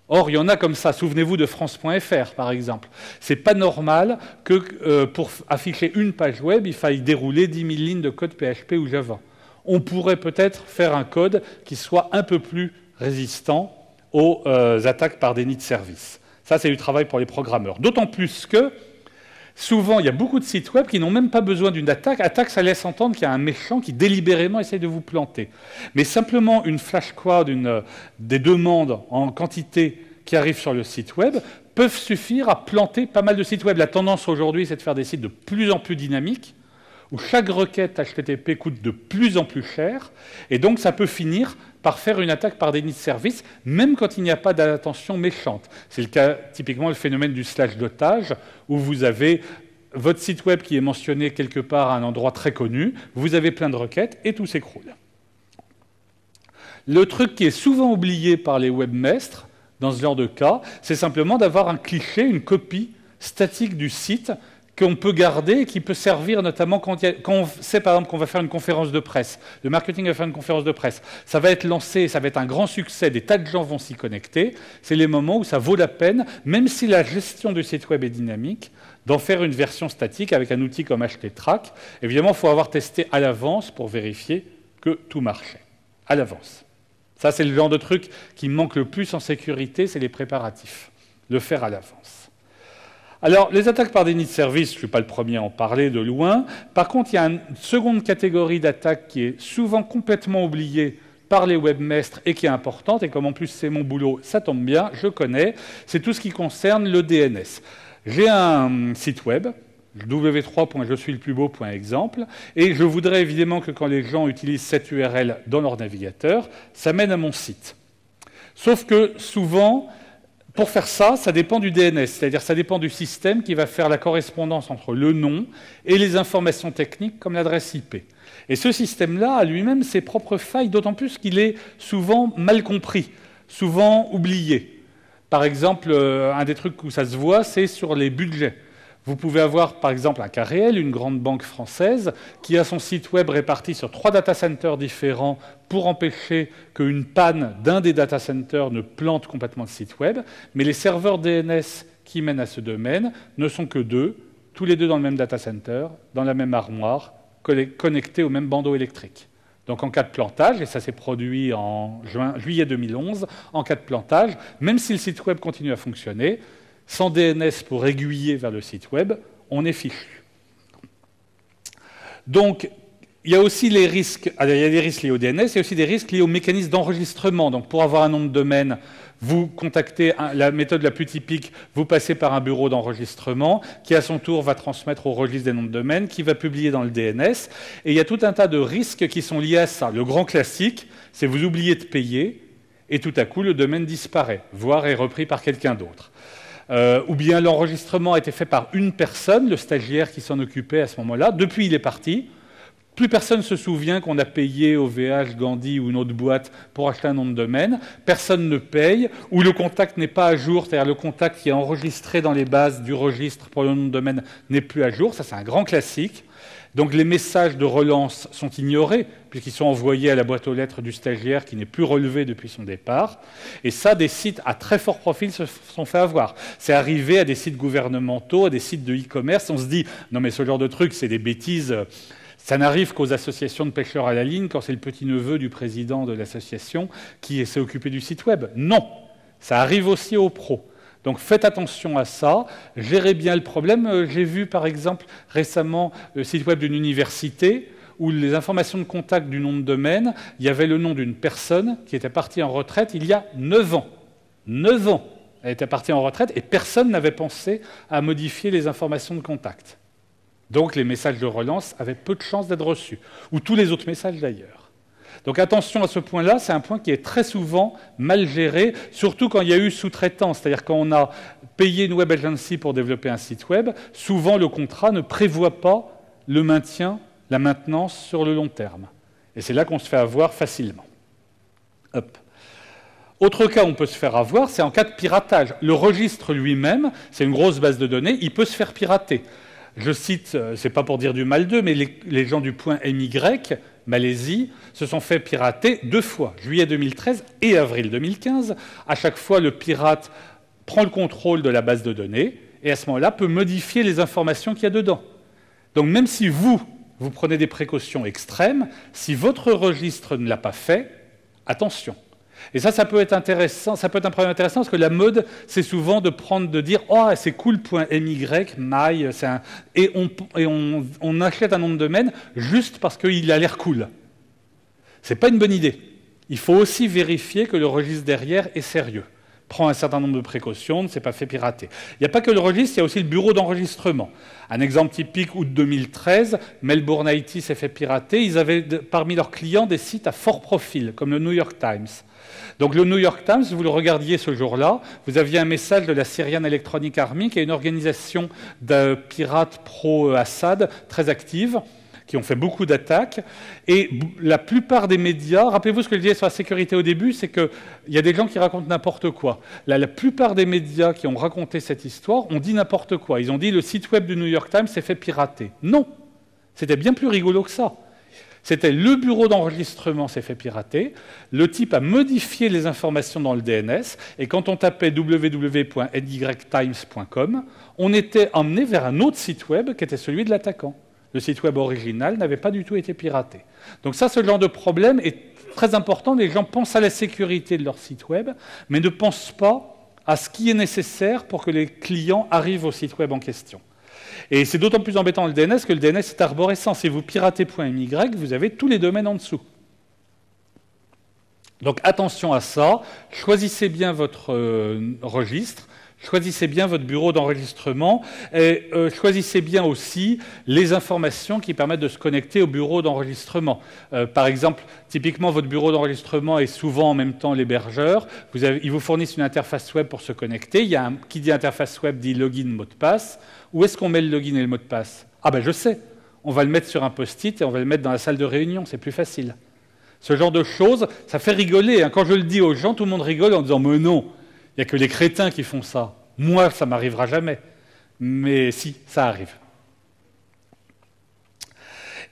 Or, il y en a comme ça. Souvenez-vous de France.fr, par exemple. Ce n'est pas normal que pour afficher une page web, il faille dérouler 10 000 lignes de code PHP ou Java. On pourrait peut-être faire un code qui soit un peu plus résistant aux attaques par déni de service. Ça, c'est du travail pour les programmeurs. D'autant plus que, souvent, il y a beaucoup de sites web qui n'ont même pas besoin d'une attaque. Attaque, ça laisse entendre qu'il y a un méchant qui délibérément essaye de vous planter. Mais simplement une flash crowd, des demandes en quantité qui arrivent sur le site web peuvent suffire à planter pas mal de sites web. La tendance aujourd'hui, c'est de faire des sites de plus en plus dynamiques, où chaque requête HTTP coûte de plus en plus cher, et donc ça peut finir par faire une attaque par déni de service, même quand il n'y a pas d'intention méchante. C'est le cas, typiquement, le phénomène du slash d'otage, où vous avez votre site web qui est mentionné quelque part à un endroit très connu, vous avez plein de requêtes, et tout s'écroule. Le truc qui est souvent oublié par les webmestres, dans ce genre de cas, c'est simplement d'avoir un cliché, une copie statique du site, qu'on peut garder et qui peut servir notamment quand on sait par exemple qu'on va faire une conférence de presse. Le marketing va faire une conférence de presse. Ça va être lancé, ça va être un grand succès, des tas de gens vont s'y connecter. C'est les moments où ça vaut la peine, même si la gestion du site web est dynamique, d'en faire une version statique avec un outil comme httrack. Évidemment, il faut avoir testé à l'avance pour vérifier que tout marchait. À l'avance. Ça, c'est le genre de truc qui me manque le plus en sécurité, c'est les préparatifs. Le faire à l'avance. Alors, les attaques par déni de service, je ne suis pas le premier à en parler de loin. Par contre, il y a une seconde catégorie d'attaques qui est souvent complètement oubliée par les webmestres et qui est importante. Et comme en plus c'est mon boulot, ça tombe bien, je connais. C'est tout ce qui concerne le DNS. J'ai un site web, w3.jesuileplusbeau.exemple, et je voudrais évidemment que quand les gens utilisent cette URL dans leur navigateur, ça mène à mon site. Sauf que souvent, pour faire ça, ça dépend du DNS, c'est-à-dire ça dépend du système qui va faire la correspondance entre le nom et les informations techniques comme l'adresse IP. Et ce système-là a lui-même ses propres failles, d'autant plus qu'il est souvent mal compris, souvent oublié. Par exemple, un des trucs où ça se voit, c'est sur les budgets. Vous pouvez avoir, par exemple, un cas réel, une grande banque française, qui a son site web réparti sur 3 data centers différents pour empêcher qu'une panne d'un des data centers ne plante complètement le site web. Mais les serveurs DNS qui mènent à ce domaine ne sont que 2, tous les 2 dans le même data center, dans la même armoire, connectés au même bandeau électrique. Donc en cas de plantage, et ça s'est produit en juillet 2011, en cas de plantage, même si le site web continue à fonctionner, sans DNS pour aiguiller vers le site web, on est fichu. Donc, Il y a aussi les risques, il y a des risques liés au DNS, il y a aussi des risques liés au mécanisme d'enregistrement. Donc pour avoir un nom de domaine, vous contactez la méthode la plus typique, vous passez par un bureau d'enregistrement qui à son tour va transmettre au registre des noms de domaine, qui va publier dans le DNS. Et il y a tout un tas de risques qui sont liés à ça. Le grand classique, c'est vous oubliez de payer et tout à coup le domaine disparaît, voire est repris par quelqu'un d'autre. Ou bien l'enregistrement a été fait par une personne, le stagiaire qui s'en occupait à ce moment-là, depuis il est parti. Plus personne ne se souvient qu'on a payé OVH, Gandhi ou une autre boîte pour acheter un nom de domaine. Personne ne paye, ou le contact n'est pas à jour, c'est-à-dire le contact qui est enregistré dans les bases du registre pour le nom de domaine n'est plus à jour. Ça, c'est un grand classique. Donc les messages de relance sont ignorés, puisqu'ils sont envoyés à la boîte aux lettres du stagiaire qui n'est plus relevé depuis son départ. Et ça, des sites à très fort profil se sont fait avoir. C'est arrivé à des sites gouvernementaux, à des sites de e-commerce. On se dit, non mais ce genre de truc, c'est des bêtises. Ça n'arrive qu'aux associations de pêcheurs à la ligne, quand c'est le petit-neveu du président de l'association qui s'est occupé du site web. Non, ça arrive aussi aux pros. Donc faites attention à ça, gérez bien le problème. J'ai vu par exemple récemment le site web d'une université où les informations de contact du nom de domaine, il y avait le nom d'une personne qui était partie en retraite il y a 9 ans. 9 ans, elle était partie en retraite et personne n'avait pensé à modifier les informations de contact. Donc les messages de relance avaient peu de chances d'être reçus, ou tous les autres messages d'ailleurs. Donc attention à ce point-là, c'est un point qui est très souvent mal géré, surtout quand il y a eu sous-traitance, c'est-à-dire quand on a payé une web agency pour développer un site web, souvent le contrat ne prévoit pas le maintien, la maintenance sur le long terme. Et c'est là qu'on se fait avoir facilement. Hop. Autre cas où on peut se faire avoir, c'est en cas de piratage. Le registre lui-même, c'est une grosse base de données, il peut se faire pirater. Je cite, c'est pas pour dire du mal d'eux, mais les gens du point MY, Malaisie, se sont fait pirater 2 fois, juillet 2013 et avril 2015. À chaque fois, le pirate prend le contrôle de la base de données et à ce moment-là peut modifier les informations qu'il y a dedans. Donc même si vous prenez des précautions extrêmes, si votre registre ne l'a pas fait, attention. Et ça peut être intéressant, ça peut être un problème intéressant parce que la mode, c'est souvent de dire « Oh, c'est cool, .my, my », et on achète un nom de domaine juste parce qu'il a l'air cool. C'est pas une bonne idée. Il faut aussi vérifier que le registre derrière est sérieux. Prend un certain nombre de précautions, ne s'est pas fait pirater. Il n'y a pas que le registre, il y a aussi le bureau d'enregistrement. Un exemple typique, août 2013, Melbourne IT s'est fait pirater. Ils avaient parmi leurs clients des sites à fort profil, comme le New York Times. Donc le New York Times, vous le regardiez ce jour-là, vous aviez un message de la Syrian Electronic Army, qui est une organisation de pirates pro-Assad très active, qui ont fait beaucoup d'attaques. Et la plupart des médias, rappelez-vous ce que je disais sur la sécurité au début, c'est qu'il y a des gens qui racontent n'importe quoi. La plupart des médias qui ont raconté cette histoire ont dit n'importe quoi. Ils ont dit le site web du New York Times s'est fait pirater. Non, c'était bien plus rigolo que ça. C'était le bureau d'enregistrement s'est fait pirater, le type a modifié les informations dans le DNS, et quand on tapait www.nytimes.com, on était emmené vers un autre site web qui était celui de l'attaquant. Le site web original n'avait pas du tout été piraté. Donc ça, ce genre de problème est très important. Les gens pensent à la sécurité de leur site web, mais ne pensent pas à ce qui est nécessaire pour que les clients arrivent au site web en question. Et c'est d'autant plus embêtant le DNS que le DNS est arborescent. Si vous piratez .my, vous avez tous les domaines en dessous. Donc attention à ça, choisissez bien votre registre, choisissez bien votre bureau d'enregistrement et choisissez bien aussi les informations qui permettent de se connecter au bureau d'enregistrement. Par exemple, typiquement, votre bureau d'enregistrement est souvent en même temps l'hébergeur. Ils vous fournissent une interface web pour se connecter. Qui dit interface web dit login, mot de passe. Où est-ce qu'on met le login et le mot de passe? Ah ben je sais, on va le mettre sur un post-it et on va le mettre dans la salle de réunion, c'est plus facile. Ce genre de choses, ça fait rigoler. Quand je le dis aux gens, tout le monde rigole en disant « Mais non, il n'y a que les crétins qui font ça. Moi, ça ne m'arrivera jamais. » Mais si, ça arrive.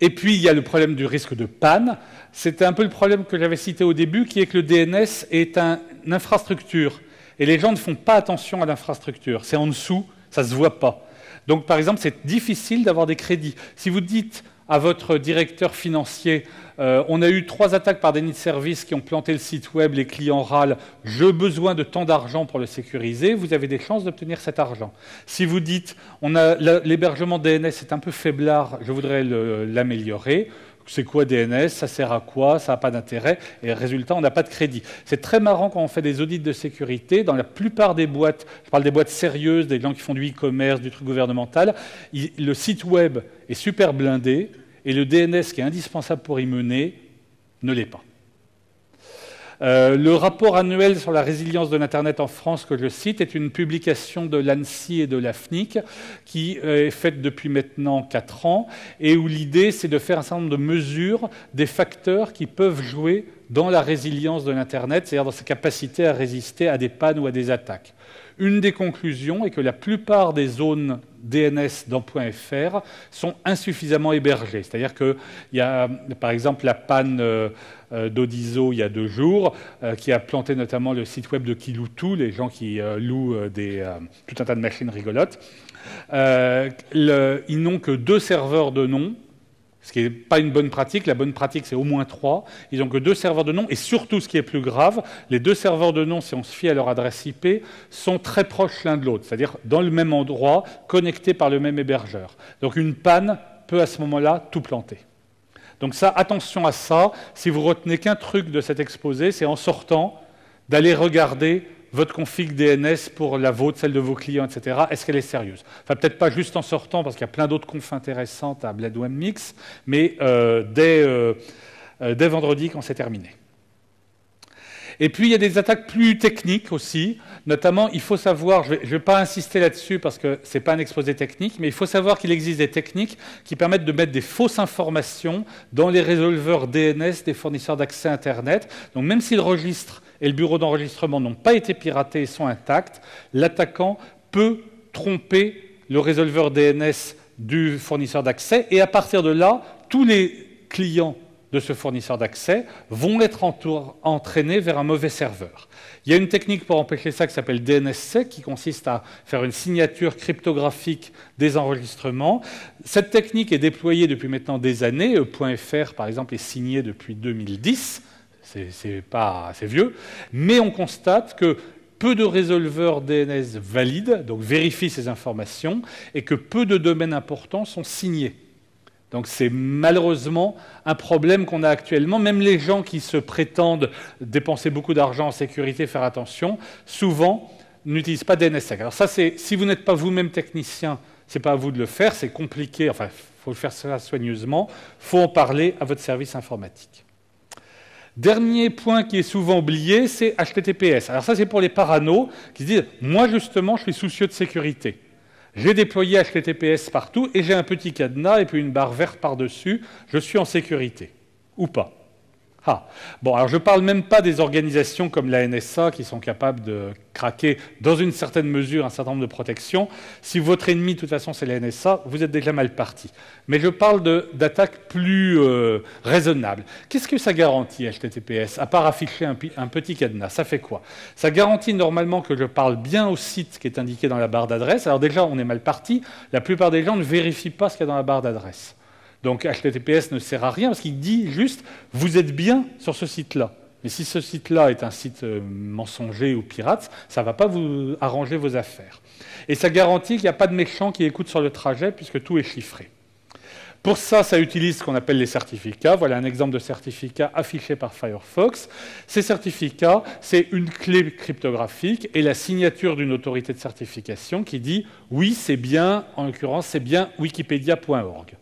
Et puis, il y a le problème du risque de panne. C'était un peu le problème que j'avais cité au début, qui est que le DNS est une infrastructure. Et les gens ne font pas attention à l'infrastructure. C'est en dessous, ça ne se voit pas. Donc, par exemple, c'est difficile d'avoir des crédits. Si vous dites à votre directeur financier on a eu 3 attaques par déni de service qui ont planté le site web, les clients râlent, j'ai besoin de tant d'argent pour le sécuriser, vous avez des chances d'obtenir cet argent. Si vous dites l'hébergement DNS est un peu faiblard, je voudrais l'améliorer, c'est quoi DNS, ça sert à quoi, ça n'a pas d'intérêt, et résultat, on n'a pas de crédit. C'est très marrant quand on fait des audits de sécurité, dans la plupart des boîtes, je parle des boîtes sérieuses, des gens qui font du e-commerce, du truc gouvernemental, le site web est super blindé, et le DNS qui est indispensable pour y mener ne l'est pas. Le rapport annuel sur la résilience de l'Internet en France, que je cite, est une publication de l'ANSSI et de la FNIC qui est faite depuis maintenant 4 ans et où l'idée, c'est de faire un certain nombre de mesures des facteurs qui peuvent jouer dans la résilience de l'Internet, c'est-à-dire dans sa capacité à résister à des pannes ou à des attaques. Une des conclusions est que la plupart des zones DNS dans .fr sont insuffisamment hébergées. C'est-à-dire qu'il y a, par exemple, la panne d'Odizo il y a 2 jours, qui a planté notamment le site web de Kiloutou, les gens qui louent tout un tas de machines rigolotes. Ils n'ont que 2 serveurs de nom, ce qui n'est pas une bonne pratique. La bonne pratique, c'est au moins 3. Ils n'ont que 2 serveurs de nom. Et surtout, ce qui est plus grave, les 2 serveurs de nom, si on se fie à leur adresse IP, sont très proches l'un de l'autre, c'est-à-dire dans le même endroit, connectés par le même hébergeur. Donc une panne peut à ce moment-là tout planter. Donc ça, attention à ça. Si vous retenez qu'un truc de cet exposé, c'est en sortant d'aller regarder votre config DNS pour la vôtre, celle de vos clients, etc. Est-ce qu'elle est sérieuse? Enfin, peut-être pas juste en sortant, parce qu'il y a plein d'autres confs intéressantes à Blade Web Mix, mais dès vendredi, quand c'est terminé. Et puis, il y a des attaques plus techniques aussi. Notamment, il faut savoir, je ne vais pas insister là-dessus parce que ce n'est pas un exposé technique, mais il faut savoir qu'il existe des techniques qui permettent de mettre des fausses informations dans les résolveurs DNS des fournisseurs d'accès Internet. Donc, même si le registre et le bureau d'enregistrement n'ont pas été piratés et sont intacts, l'attaquant peut tromper le résolveur DNS du fournisseur d'accès et à partir de là, tous les clients de ce fournisseur d'accès vont être entraînés vers un mauvais serveur. Il y a une technique pour empêcher ça qui s'appelle DNSSEC, qui consiste à faire une signature cryptographique des enregistrements. Cette technique est déployée depuis maintenant des années. .fr, par exemple, est signé depuis 2010. C'est vieux. Mais on constate que peu de résolveurs DNS valident, donc vérifient ces informations, et que peu de domaines importants sont signés. Donc c'est malheureusement un problème qu'on a actuellement. Même les gens qui se prétendent dépenser beaucoup d'argent en sécurité, faire attention, souvent n'utilisent pas DNSSEC. Alors ça, si vous n'êtes pas vous-même technicien, ce n'est pas à vous de le faire, c'est compliqué, enfin, il faut le faire ça soigneusement, il faut en parler à votre service informatique. Dernier point qui est souvent oublié, c'est HTTPS. Alors ça, c'est pour les paranos qui se disent « moi, justement, je suis soucieux de sécurité ». J'ai déployé HTTPS partout et j'ai un petit cadenas et puis une barre verte par-dessus. Je suis en sécurité. Ou pas. Ah. Bon, alors je ne parle même pas des organisations comme la NSA qui sont capables de craquer dans une certaine mesure un certain nombre de protections. Si votre ennemi, de toute façon, c'est la NSA, vous êtes déjà mal parti. Mais je parle d'attaques plus raisonnables. Qu'est-ce que ça garantit, HTTPS, à part afficher un petit cadenas? Ça fait quoi? Ça garantit normalement que je parle bien au site qui est indiqué dans la barre d'adresse. Alors déjà, on est mal parti. La plupart des gens ne vérifient pas ce qu'il y a dans la barre d'adresse. Donc HTTPS ne sert à rien parce qu'il dit juste « vous êtes bien sur ce site-là ». Mais si ce site-là est un site mensonger ou pirate, ça ne va pas vous arranger vos affaires. Et ça garantit qu'il n'y a pas de méchants qui écoutent sur le trajet puisque tout est chiffré. Pour ça, ça utilise ce qu'on appelle les certificats. Voilà un exemple de certificat affiché par Firefox. Ces certificats, c'est une clé cryptographique et la signature d'une autorité de certification qui dit « oui, c'est bien, en l'occurrence, c'est bien wikipedia.org ».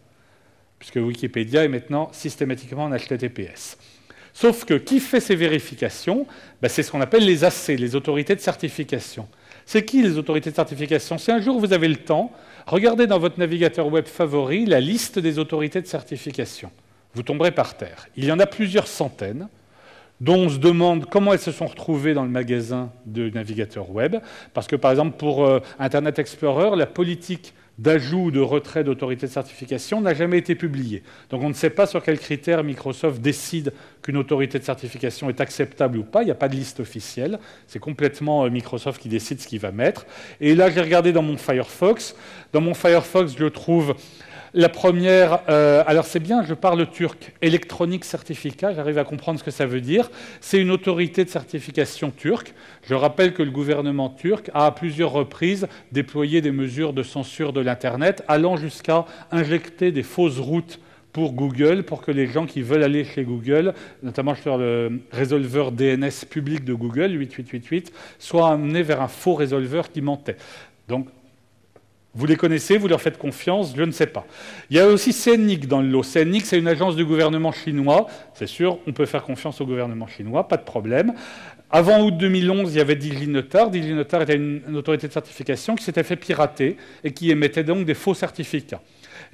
Puisque Wikipédia est maintenant systématiquement en HTTPS. Sauf que qui fait ces vérifications? C'est ce qu'on appelle les AC, les autorités de certification. C'est qui les autorités de certification? Si un jour vous avez le temps, regardez dans votre navigateur web favori la liste des autorités de certification. Vous tomberez par terre. Il y en a plusieurs centaines, dont on se demande comment elles se sont retrouvées dans le magasin de navigateur web. Parce que, par exemple, pour Internet Explorer, la politique d'ajout ou de retrait d'autorité de certification n'a jamais été publiée. Donc on ne sait pas sur quels critères Microsoft décide qu'une autorité de certification est acceptable ou pas. Il n'y a pas de liste officielle. C'est complètement Microsoft qui décide ce qu'il va mettre. Et là, j'ai regardé dans mon Firefox. Dans mon Firefox, je trouve la première, alors c'est bien, je parle turc, Electronic Certificate, j'arrive à comprendre ce que ça veut dire. C'est une autorité de certification turque. Je rappelle que le gouvernement turc a à plusieurs reprises déployé des mesures de censure de l'Internet, allant jusqu'à injecter des fausses routes pour Google, pour que les gens qui veulent aller chez Google, notamment sur le résolveur DNS public de Google, 8888, soient amenés vers un faux résolveur qui mentait. Donc, vous les connaissez, vous leur faites confiance, je ne sais pas. Il y a aussi CNNIC dans le lot. CNNIC, c'est une agence du gouvernement chinois. C'est sûr, on peut faire confiance au gouvernement chinois, pas de problème. Avant août 2011, il y avait DigiNotar. DigiNotar était une autorité de certification qui s'était fait pirater et qui émettait donc des faux certificats.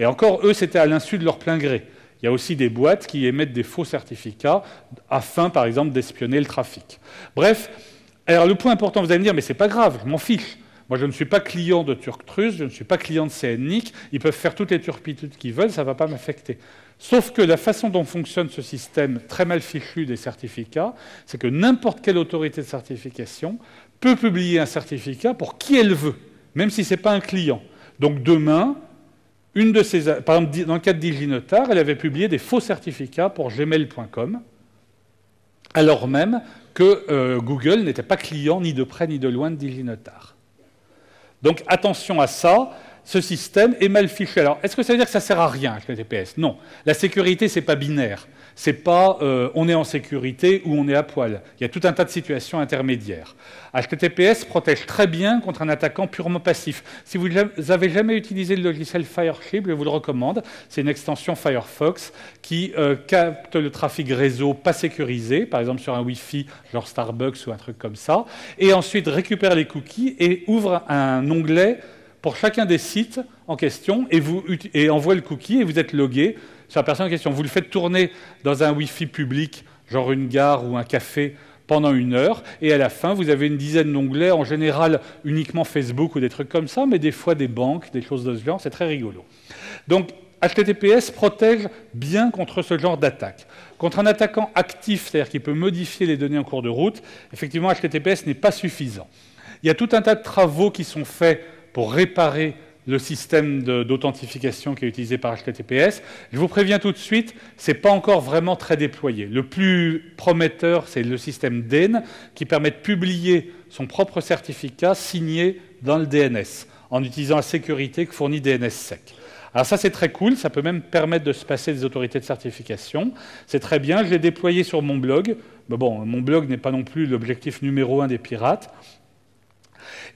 Et encore, eux, c'était à l'insu de leur plein gré. Il y a aussi des boîtes qui émettent des faux certificats afin, par exemple, d'espionner le trafic. Bref, alors le point important, vous allez me dire, mais c'est pas grave, je m'en fiche. Moi, je ne suis pas client de TurkTrust, je ne suis pas client de CNNIC, ils peuvent faire toutes les turpitudes qu'ils veulent, ça ne va pas m'affecter. Sauf que la façon dont fonctionne ce système très mal fichu des certificats, c'est que n'importe quelle autorité de certification peut publier un certificat pour qui elle veut, même si ce n'est pas un client. Donc demain, par exemple, dans le cas de DigiNotar, elle avait publié des faux certificats pour gmail.com, alors même que Google n'était pas client ni de près ni de loin de DigiNotar. Donc attention à ça, ce système est mal fichu. Alors, est-ce que ça veut dire que ça ne sert à rien, HTTPS? Non. La sécurité, ce n'est pas binaire. Ce n'est pas on est en sécurité ou on est à poil. Il y a tout un tas de situations intermédiaires. HTTPS protège très bien contre un attaquant purement passif. Si vous n'avez jamais utilisé le logiciel Fireship, je vous le recommande. C'est une extension Firefox qui capte le trafic réseau pas sécurisé, par exemple sur un Wi-Fi, genre Starbucks ou un truc comme ça, et ensuite récupère les cookies et ouvre un onglet pour chacun des sites en question et envoie le cookie et vous êtes logué sur la personne en question. Vous le faites tourner dans un Wi-Fi public, genre une gare ou un café, pendant 1 heure, et à la fin, vous avez une dizaine d'onglets, en général uniquement Facebook ou des trucs comme ça, mais des fois des banques, des choses de ce genre, c'est très rigolo. Donc, HTTPS protège bien contre ce genre d'attaque. Contre un attaquant actif, c'est-à-dire qui peut modifier les données en cours de route, effectivement, HTTPS n'est pas suffisant. Il y a tout un tas de travaux qui sont faits pour réparer le système d'authentification qui est utilisé par HTTPS. Je vous préviens tout de suite, ce n'est pas encore vraiment très déployé. Le plus prometteur, c'est le système DEN, qui permet de publier son propre certificat signé dans le DNS, en utilisant la sécurité que fournit DNSSEC. Alors ça, c'est très cool, ça peut même permettre de se passer des autorités de certification. C'est très bien, je l'ai déployé sur mon blog. Mais bon, mon blog n'est pas non plus l'objectif numéro 1 des pirates.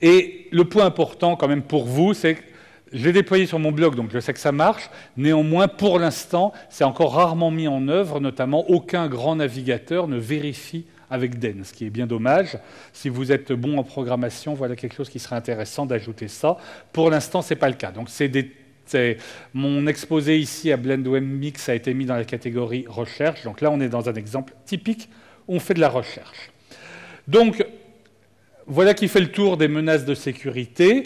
Et le point important quand même pour vous, c'est que je l'ai déployé sur mon blog, donc je sais que ça marche. Néanmoins, pour l'instant, c'est encore rarement mis en œuvre, notamment aucun grand navigateur ne vérifie avec DEN, ce qui est bien dommage. Si vous êtes bon en programmation, voilà quelque chose qui serait intéressant d'ajouter ça. Pour l'instant, ce n'est pas le cas. Donc mon exposé ici à BlendWebMix a été mis dans la catégorie recherche. Donc là, on est dans un exemple typique où on fait de la recherche. Donc, voilà qui fait le tour des menaces de sécurité.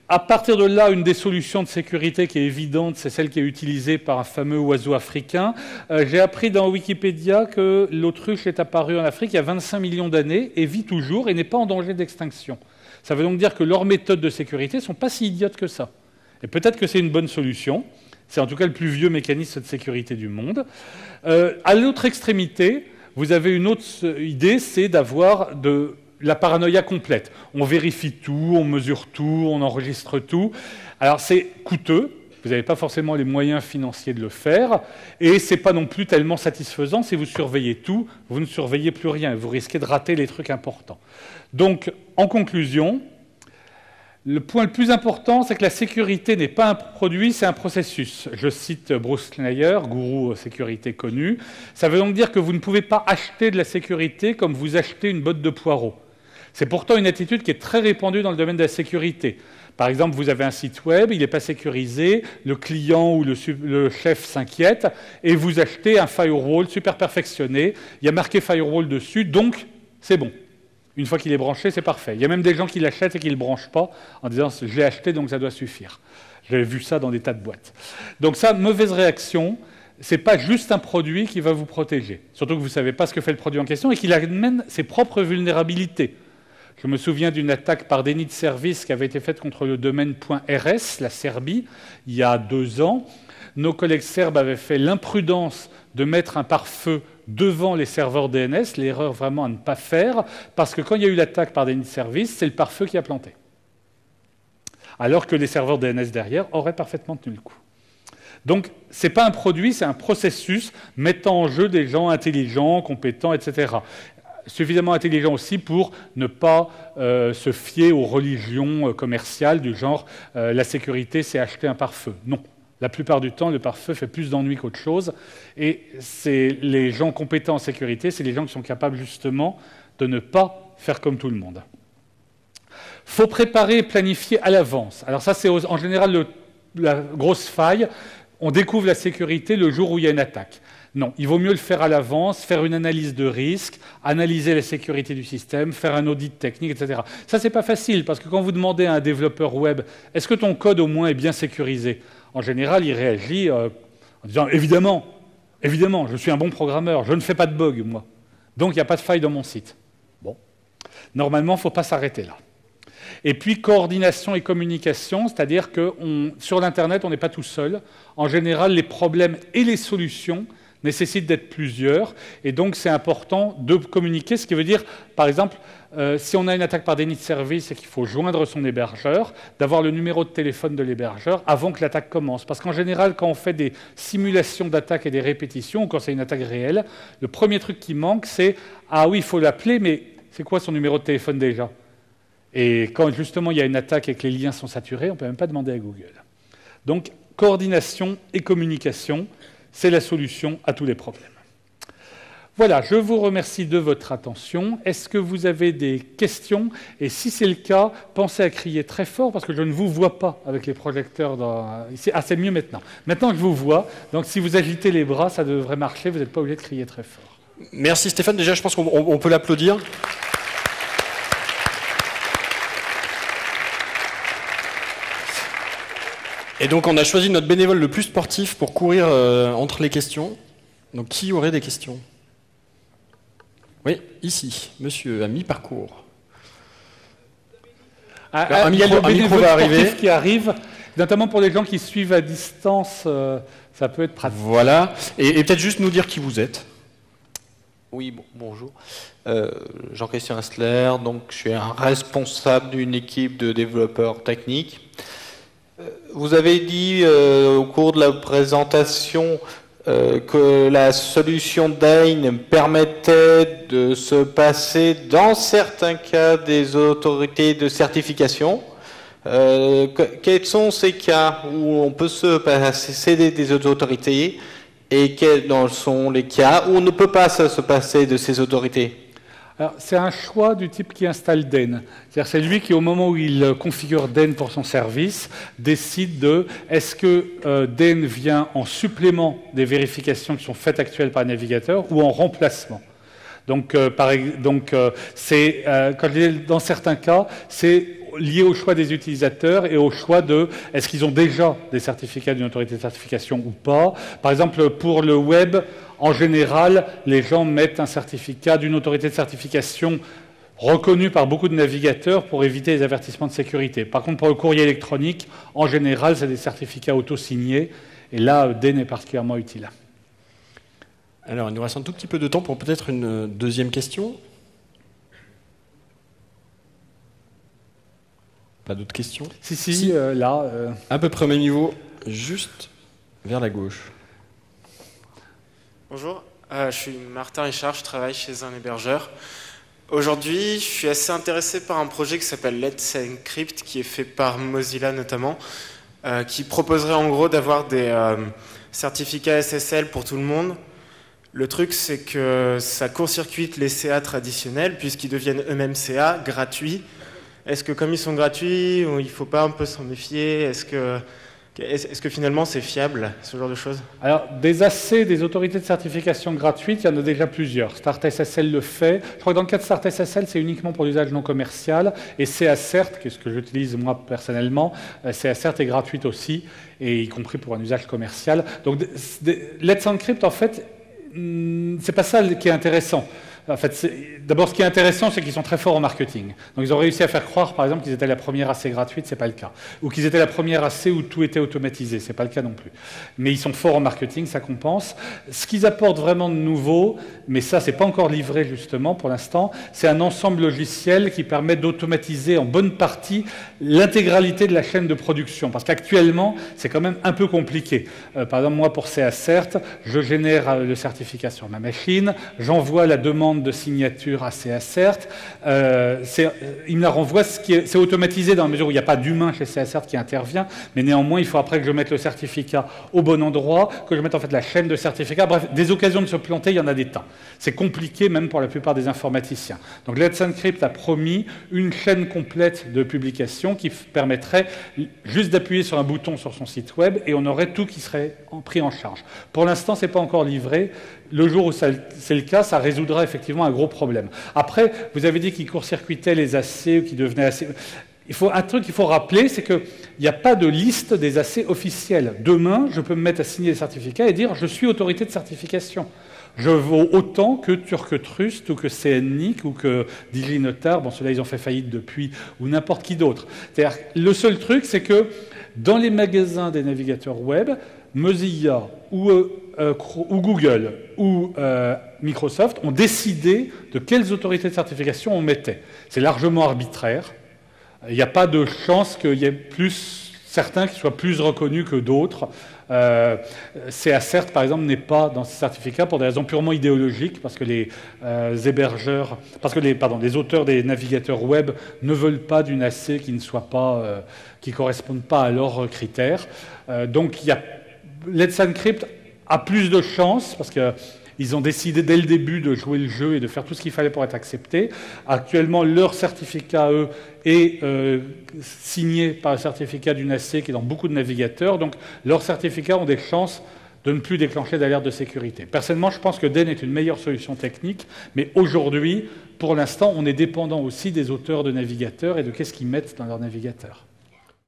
À partir de là, une des solutions de sécurité qui est évidente, c'est celle qui est utilisée par un fameux oiseau africain. J'ai appris dans Wikipédia que l'autruche est apparue en Afrique il y a 25 millions d'années et vit toujours et n'est pas en danger d'extinction. Ça veut donc dire que leurs méthodes de sécurité ne sont pas si idiotes que ça. Et peut-être que c'est une bonne solution. C'est en tout cas le plus vieux mécanisme de sécurité du monde. À l'autre extrémité, vous avez une autre idée, c'est d'avoir la paranoïa complète. On vérifie tout, on mesure tout, on enregistre tout. Alors c'est coûteux, vous n'avez pas forcément les moyens financiers de le faire, et ce n'est pas non plus tellement satisfaisant. Si vous surveillez tout, vous ne surveillez plus rien, vous risquez de rater les trucs importants. Donc, en conclusion, le point le plus important, c'est que la sécurité n'est pas un produit, c'est un processus. Je cite Bruce Schneier, gourou sécurité connu. Ça veut donc dire que vous ne pouvez pas acheter de la sécurité comme vous achetez une botte de poireaux. C'est pourtant une attitude qui est très répandue dans le domaine de la sécurité. Par exemple, vous avez un site web, il n'est pas sécurisé, le client ou le chef s'inquiète, et vous achetez un firewall super perfectionné, il y a marqué firewall dessus, donc c'est bon. Une fois qu'il est branché, c'est parfait. Il y a même des gens qui l'achètent et qui ne le branchent pas en disant « je l'ai acheté, donc ça doit suffire ». J'avais vu ça dans des tas de boîtes. Donc ça, mauvaise réaction. Ce n'est pas juste un produit qui va vous protéger. Surtout que vous ne savez pas ce que fait le produit en question et qu'il amène ses propres vulnérabilités. Je me souviens d'une attaque par déni de service qui avait été faite contre le domaine .rs, la Serbie, il y a 2 ans. Nos collègues serbes avaient fait l'imprudence de mettre un pare-feu devant les serveurs DNS, l'erreur vraiment à ne pas faire, parce que quand il y a eu l'attaque par déni de service, c'est le pare-feu qui a planté. Alors que les serveurs DNS derrière auraient parfaitement tenu le coup. Donc, ce n'est pas un produit, c'est un processus mettant en jeu des gens intelligents, compétents, etc. Suffisamment intelligents aussi pour ne pas se fier aux religions commerciales du genre la sécurité, c'est acheter un pare-feu. Non. La plupart du temps, le pare-feu fait plus d'ennuis qu'autre chose. Et c'est les gens compétents en sécurité, c'est les gens qui sont capables justement de ne pas faire comme tout le monde. Il faut préparer et planifier à l'avance. Alors ça, c'est en général la grosse faille. On découvre la sécurité le jour où il y a une attaque. Non, il vaut mieux le faire à l'avance, faire une analyse de risque, analyser la sécurité du système, faire un audit technique, etc. Ça, c'est pas facile, parce que quand vous demandez à un développeur web « Est-ce que ton code, au moins, est bien sécurisé ?» En général, il réagit en disant « Évidemment, évidemment, je suis un bon programmeur, je ne fais pas de bug, moi. Donc, il n'y a pas de faille dans mon site. » Bon. Normalement, il ne faut pas s'arrêter là. Et puis, coordination et communication, c'est-à-dire que sur l'Internet, on n'est pas tout seul. En général, les problèmes et les solutions nécessitent d'être plusieurs. Et donc, c'est important de communiquer, ce qui veut dire, par exemple, si on a une attaque par déni de service et qu'il faut joindre son hébergeur, d'avoir le numéro de téléphone de l'hébergeur avant que l'attaque commence. Parce qu'en général, quand on fait des simulations d'attaque et des répétitions, ou quand c'est une attaque réelle, le premier truc qui manque, c'est « Ah oui, il faut l'appeler, mais c'est quoi son numéro de téléphone déjà ?» Et quand justement il y a une attaque et que les liens sont saturés, on ne peut même pas demander à Google. Donc, coordination et communication, c'est la solution à tous les problèmes. Voilà, je vous remercie de votre attention. Est-ce que vous avez des questions? Et si c'est le cas, pensez à crier très fort, parce que je ne vous vois pas avec les projecteurs. Ah, c'est mieux maintenant. Maintenant, je vous vois. Donc, si vous agitez les bras, ça devrait marcher. Vous n'êtes pas obligé de crier très fort. Merci Stéphane. Déjà, je pense qu'on peut l'applaudir. Et donc, on a choisi notre bénévole le plus sportif pour courir entre les questions. Donc, qui aurait des questions? Oui, ici, monsieur, à mi-parcours. Il y a le bénévole sportif qui arrive, notamment pour les gens qui suivent à distance, ça peut être pratique. Voilà, et peut-être juste nous dire qui vous êtes. Oui, bonjour. Jean-Christian Hessler, donc je suis un responsable d'une équipe de développeurs techniques. Vous avez dit au cours de la présentation que la solution Dane permettait de se passer, dans certains cas, des autorités de certification. Quels sont ces cas où on peut se passer des autorités et quels sont les cas où on ne peut pas se passer de ces autorités? C'est un choix du type qui installe Dane. C'est lui qui, au moment où il configure Dane pour son service, décide de est-ce que Dane vient en supplément des vérifications qui sont faites actuelles par le navigateur ou en remplacement. Donc, dans certains cas, c'est lié au choix des utilisateurs et au choix de est-ce qu'ils ont déjà des certificats d'une autorité de certification ou pas. Par exemple, pour le web, en général, les gens mettent un certificat d'une autorité de certification reconnue par beaucoup de navigateurs pour éviter les avertissements de sécurité. Par contre, pour le courrier électronique, en général, c'est des certificats auto-signés. Et là, Dane est particulièrement utile. Alors, il nous reste un tout petit peu de temps pour peut-être une deuxième question. Pas d'autres questions? Si. Là. À peu près au même niveau, juste vers la gauche. Bonjour, je suis Martin Richard, je travaille chez un hébergeur. Aujourd'hui, je suis assez intéressé par un projet qui s'appelle Let's Encrypt, qui est fait par Mozilla notamment, qui proposerait en gros d'avoir des certificats SSL pour tout le monde. Le truc, c'est que ça court-circuite les CA traditionnels, puisqu'ils deviennent eux-mêmes CA, gratuits. Est-ce que comme ils sont gratuits, il ne faut pas un peu s'en méfier? Est-ce que finalement c'est fiable, ce genre de choses? Alors, des autorités de certification gratuites, il y en a déjà plusieurs. StartSSL le fait. Je crois que dans le cas de StartSSL, c'est uniquement pour l'usage non commercial. Et CACERT, qui est ce que j'utilise moi personnellement, CACERT est gratuite aussi, et y compris pour un usage commercial. Donc, Let's Encrypt, en fait, c'est pas ça qui est intéressant. En fait, d'abord, ce qui est intéressant, c'est qu'ils sont très forts en marketing. Donc, ils ont réussi à faire croire, par exemple, qu'ils étaient la première AC gratuite, c'est pas le cas. Ou qu'ils étaient la première AC où tout était automatisé, c'est pas le cas non plus. Mais ils sont forts en marketing, ça compense. Ce qu'ils apportent vraiment de nouveau, mais ça, c'est pas encore livré justement pour l'instant, c'est un ensemble logiciel qui permet d'automatiser en bonne partie l'intégralité de la chaîne de production. Parce qu'actuellement, c'est quand même un peu compliqué. Par exemple, moi, pour CACERT, je génère le certificat sur ma machine, j'envoie la demande de signature à CACERT, il me la renvoie, c'est automatisé dans la mesure où il n'y a pas d'humain chez CACERT qui intervient, mais néanmoins, il faut après que je mette le certificat au bon endroit, que je mette en fait la chaîne de certificats. Bref, des occasions de se planter, il y en a des tas. C'est compliqué même pour la plupart des informaticiens. Donc Let's Encrypt a promis une chaîne complète de publication qui permettrait juste d'appuyer sur un bouton sur son site web et on aurait tout qui serait pris en charge. Pour l'instant, ce n'est pas encore livré. Le jour où c'est le cas, ça résoudra effectivement un gros problème. Après, vous avez dit qu'ils court-circuitaient les AC, qui devenaient AC... Un truc qu'il faut rappeler, c'est qu'il n'y a pas de liste des AC officiels. Demain, je peux me mettre à signer des certificats et dire « je suis autorité de certification ». Je vaux autant que Turk-Trust ou que CNNIC ou que DigiNotar, bon ceux-là ils ont fait faillite depuis, ou n'importe qui d'autre. C'est-à-dire, le seul truc, c'est que dans les magasins des navigateurs web, Mozilla ou Google ou Microsoft ont décidé de quelles autorités de certification on mettait. C'est largement arbitraire. Il n'y a pas de chance qu'il y ait certains qui soient plus reconnus que d'autres. CACERT, par exemple, n'est pas dans ces certificats pour des raisons purement idéologiques, parce que les hébergeurs, les auteurs des navigateurs web ne veulent pas d'une AC qui ne soit pas, qui corresponde pas à leurs critères. Donc, Let's Encrypt a plus de chances parce que ils ont décidé dès le début de jouer le jeu et de faire tout ce qu'il fallait pour être acceptés. Actuellement, leur certificat, eux, est signé par le certificat d'une AC qui est dans beaucoup de navigateurs. Donc, leurs certificats ont des chances de ne plus déclencher d'alerte de sécurité. Personnellement, je pense que DEN est une meilleure solution technique, mais aujourd'hui, pour l'instant, on est dépendant aussi des auteurs de navigateurs et de qu'est-ce qu'ils mettent dans leurs navigateurs.